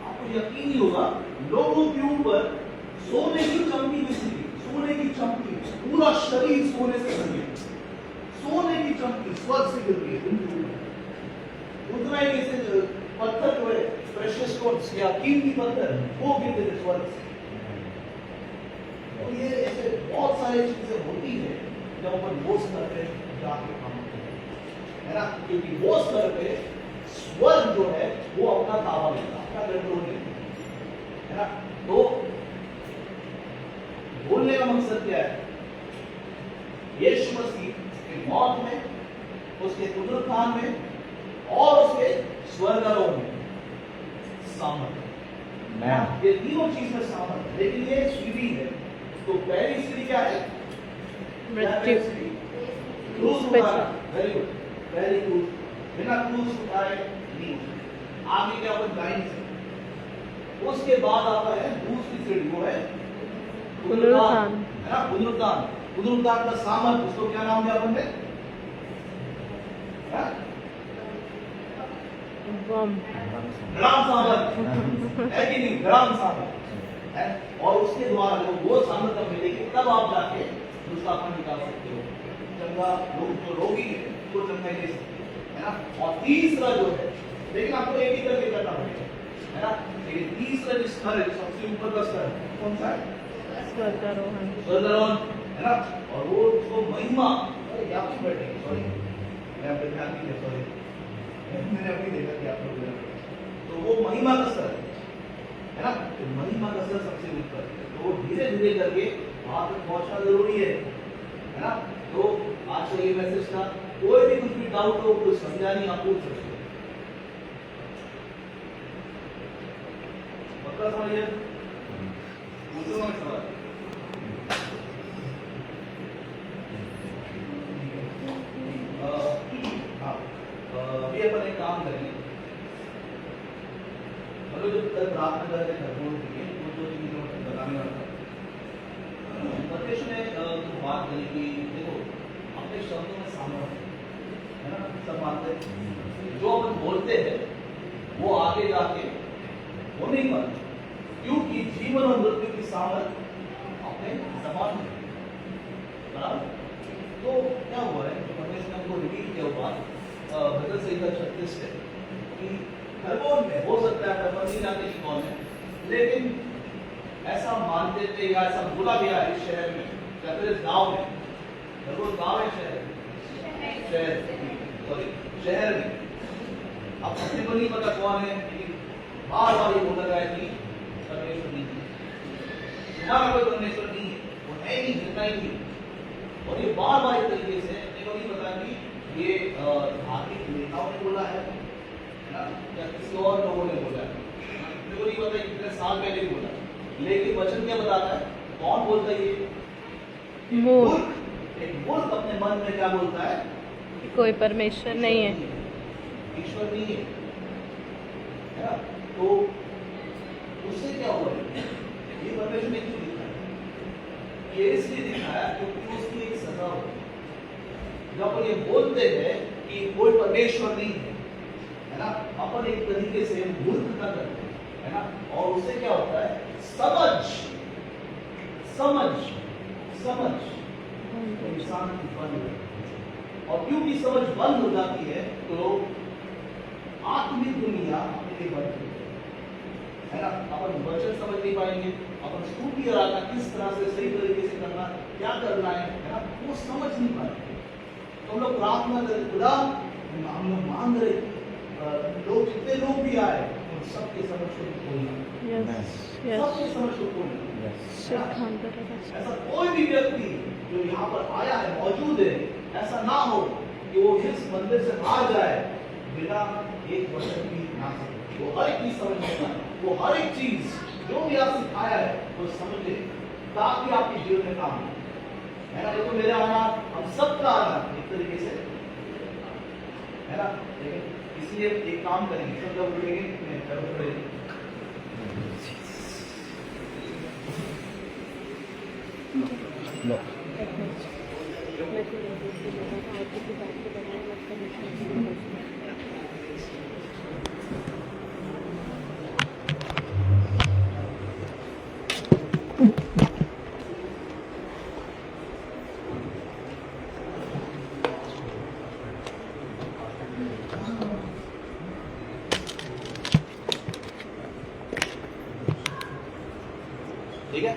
आपको यकीन नहीं होगा लोगों के ऊपर सोने की चमकी बिछी थी, सोने की चमकी, पूरा शरीर सोने से भर गया, सोने की चमकी स्वर्ग से गिर रही है। उतना ही ऐसे पत्थर जो है प्रेशियस स्टोन्स या कीमती पत्थर वो गिरते थे स्वर्ग से। तो ये ऐसे बहुत सारी चीजें होती है जब अपन वो स्तर पे जाके काम करते हैं है ना, क्योंकि वो स्तर पे स्वर्ग जो है वो अपना ताबा लेता, अपना कंट्रोल लेता है ना। तो बोलने का मकसद क्या है, यीशु मसीह की मौत में, उसके पुनरुत्थान में और उसके स्वर्गारोहण में सामर्थ, ये तीनों चीज में सामर्थ। लेकिन ये सीढ़ी है, तो पहली सीढ़ी क्या है, क्रूस उठाना। वेरी गुड, पहली क्रूस, बिना क्रूस उठाए नहीं, आगे क्या अपन लाइन से। उसके बाद आता है दूसरी सीढ़ी, वो है पुनरुत्थान है ना, पुनरुत्थान। पुनरुत्थान का सामर्थ, उसको क्या नाम दिया अपन ने, ग्राम सामर्थ है कि नहीं, ग्राम सामर्थ है। और उसके द्वारा वो सामर्थ जब मिलेगी तब आप जाके दूसरा अपन निकाल सकते हो, चंगा लोग जो रोगी है वो चंगा ले सकते है ना। और तीसरा जो है, लेकिन आपको एक ही करके करना पड़ेगा है ना, लेकिन तीसरा जो स्तर है, सबसे ऊपर का स्तर कौन सा है, स्वर्गारोहण, स्वर्गारोहण है ना। और वो उसको महिमा, अरे आप क्यों बैठे, सॉरी मैं अपने ध्यान नहीं दिया, सॉरी मैंने अभी देखा कि आप लोग, तो वो महिमा का स्तर है ना, तो महिमा का स्तर सबसे ऊपर, तो वो धीरे धीरे करके वहां तक पहुंचना जरूरी है ना। तो आज का ये मैसेज था, कोई भी कुछ भी डाउट हो, कुछ समझा नहीं, आप पूछ सकते हो, पक्का समझिए, पूछो मत सवाल। अभी अपन एक काम करेंगे, मतलब जब कल प्रार्थना करके खत्म होती है वो 2 चीजों में बताने वाला था। परमेश्वर ने तो बात करी कि देखो अपने शब्दों में सामर्थ्य है ना, सब मानते हैं जो अपन बोलते हैं वो आगे जाके वो नहीं पाते, क्योंकि जीवन और मृत्यु की सामर्थ्य अपने जबान में, बराबर। तो क्या हुआ है, परमेश्वर ने हमको रिवील किया हुआ भजन संहिता 36 है कि खरगोन में हो सकता है अपन नहीं जानते कि कौन है, लेकिन ऐसा मानते थे या ऐसा बोला गया इस शहर में या फिर इस गांव में, खरगोन गांव है शहर में, अब अपने को नहीं पता कौन है, लेकिन बार बार ये बोला गया कि परमेश्वर नहीं है, तुम्हारा कोई परमेश्वर नहीं है, वो है नहीं, जितना ही नहीं। और ये बार बार इस तरीके से अपने को नहीं पता कि ये धार्मिक नेताओं ने बोला है ना या किसी और लोगों ने बोला है। साल पहले भी बोला, लेकिन वचन क्या बताता है? कौन बोलता है ये? मूर्ख। एक मूर्ख अपने मन में क्या बोलता है? कोई परमेश्वर नहीं है। ईश्वर नहीं है ना? तो उससे क्या हुआ? ये परमेश्वर ने क्यों दिखाया? ये इसलिए दिखाया क्योंकि उसकी एक सजा हो। जब अपन ये बोलते हैं कि कोई परमेश्वर नहीं है ना, अपन एक तरीके से मूर्खता करते हैं, है ना? और उससे क्या होता है? समझ इंसान की बंद हो जाती है। और क्योंकि समझ बंद हो जाती है तो आत्मिक दुनिया अपने लिए बंद हो जाती है ना? अपन वचन समझ नहीं पाएंगे, अपन स्तुति आराधना किस तरह से सही तरीके से करना, क्या करना है ना, वो समझ नहीं पाएंगे। तो हम लोग प्रार्थना करें, खुदा हम लोग मांग रहे लोग, जितने लोग भी आए उन सबके समझ को खोलना, सबके समझ को खोलना। ऐसा कोई भी व्यक्ति जो यहाँ पर आया है, मौजूद है, ऐसा ना हो कि वो इस मंदिर से बाहर जाए बिना एक वचन भी ना सके। वो हर एक चीज समझ लेना, वो हर एक चीज जो भी आप सिखाया है वो समझे, ताकि आपके जीवन में काम है ना? देखो मेरे आना, हम सबका आना एक तरीके से है ना, लेकिन इसलिए एक काम करेंगे, सब लोग उठेंगे, ठीक है?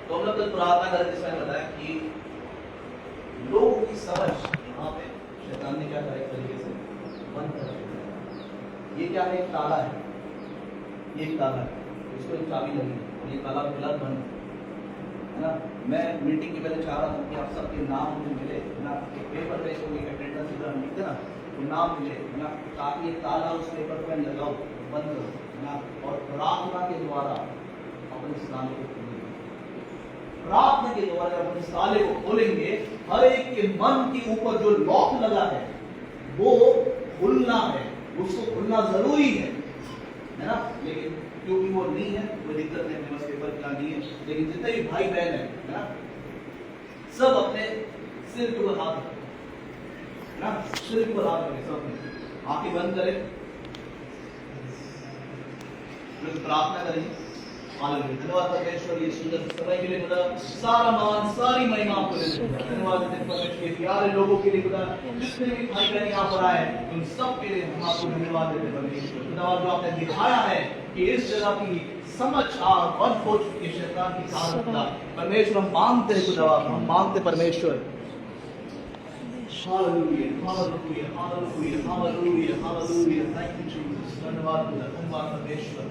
तो हम लोग कल प्रार्थना करें, जिसमें बताया कि लोगों की समझ यहाँ पे शैतान ने क्या करा, एक तरीके से बंद कर दिया। ये क्या है? एक ताला है, ये एक ताला है, इसको एक चाबी लगी, ये ताला फिलहाल बंद है ना? मैं मीटिंग के पहले चाह रहा था कि आप सबके नाम मुझे मिले ना, एक पेपर पे इसको अटेंडेंस इधर लिखते ना, तो नाम मिले ना, ताकि ये ताला उस पेपर पे लगाओ, बंद करो ना, और प्रार्थना के द्वारा अपन इस ताले को खोलेंगे। प्रार्थना के द्वारा अपन इस ताले को खोलेंगे, हर एक के मन के ऊपर जो लॉक लगा है वो खुलना है, उसको खुलना जरूरी है ना? लेकिन क्योंकि वो नहीं है, कोई दिक्कत नहीं, अपने पास पेपर क्या नहीं है, लेकिन जितने भी भाई बहन है ना, सब अपने सिर के ऊपर हाथ रखें ना, सिर के ऊपर हाथ रखें, सब अपने आंखें बंद करें, प्रार्थना करेंगे। हालेलुया, धन्यवाद परमेश्वर ये सुंदर समय के लिए, खुदा सारा मान सारी महिमा आपको देते हैं। धन्यवाद परमेश्वर के प्यारे लोगों के लिए, खुदा जितने भी भाई बहन यहाँ पर आए उन सब के लिए हम आपको धन्यवाद देते हैं परमेश्वर। धन्यवाद जो आपने दिखाया है कि इस जगह की समझ बंद हो चुकी है शैतान की कारण, खुदा परमेश्वर हम मांगते हैं, खुदा हम मांगते परमेश्वर। Hallelujah hallelujah hallelujah hallelujah hallelujah, thank you Jesus, धन्यवाद खुदा, धन्यवाद परमेश्वर।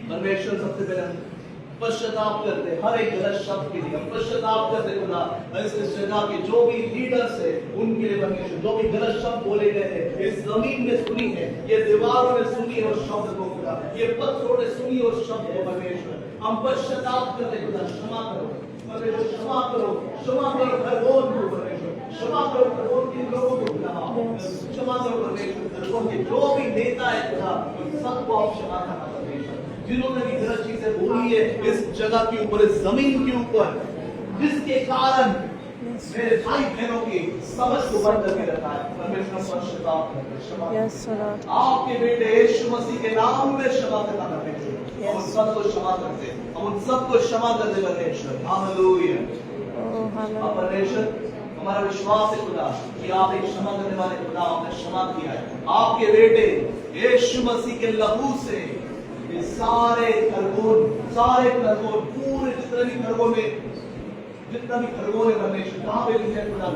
परमेश्वर सबसे पहले हम पश्चाताप करते हैं हर एक गलत शब्द के लिए, हम पश्चाताप करते खुदा इस जगह के जो भी लीडर्स है उनके लिए परमेश्वर, जो भी गलत शब्द बोले गए हैं इस जमीन में सुनी है, ये दीवारों में सुनी है उस शब्द को खुदा, ये पत्थरों ने सुनी है उस शब्द को परमेश्वर, हम पश्चाताप करते खुदा, क्षमा करो परमेश्वर, क्षमा करो खरगोन को परमेश्वर, क्षमा करो खरगोन के लोगों को खुदा, क्षमा करो परमेश्वर खरगोन के जो भी नेता है खुदा, उन सबको आप क्षमा करना परमेश्वर, जिन्होंने भी गलत चीजें बोली है इस जगह के ऊपर, इस जमीन के ऊपर, जिसके कारण मेरे भाई बहनों की समझ को बंद करके रखा है परमेश्वर, पश्चाताप करते क्षमा, आपके बेटे यीशु मसीह के नाम में क्षमा करना परमेश्वर, हम उन सबको क्षमा करते, हम उन सबको क्षमा करते परमेश्वर। हालेलुया परमेश्वर, हमारा विश्वास है खुदा कि आप एक क्षमा करने वाले खुदा, आपने क्षमा किया है आपके बेटे यीशु मसीह के लहू से ये सारे खरगोन पूरे जितने भी खरगोन में, जितना भी खरगोन है परमेश्वर, कहाँ पे भी है खुदा,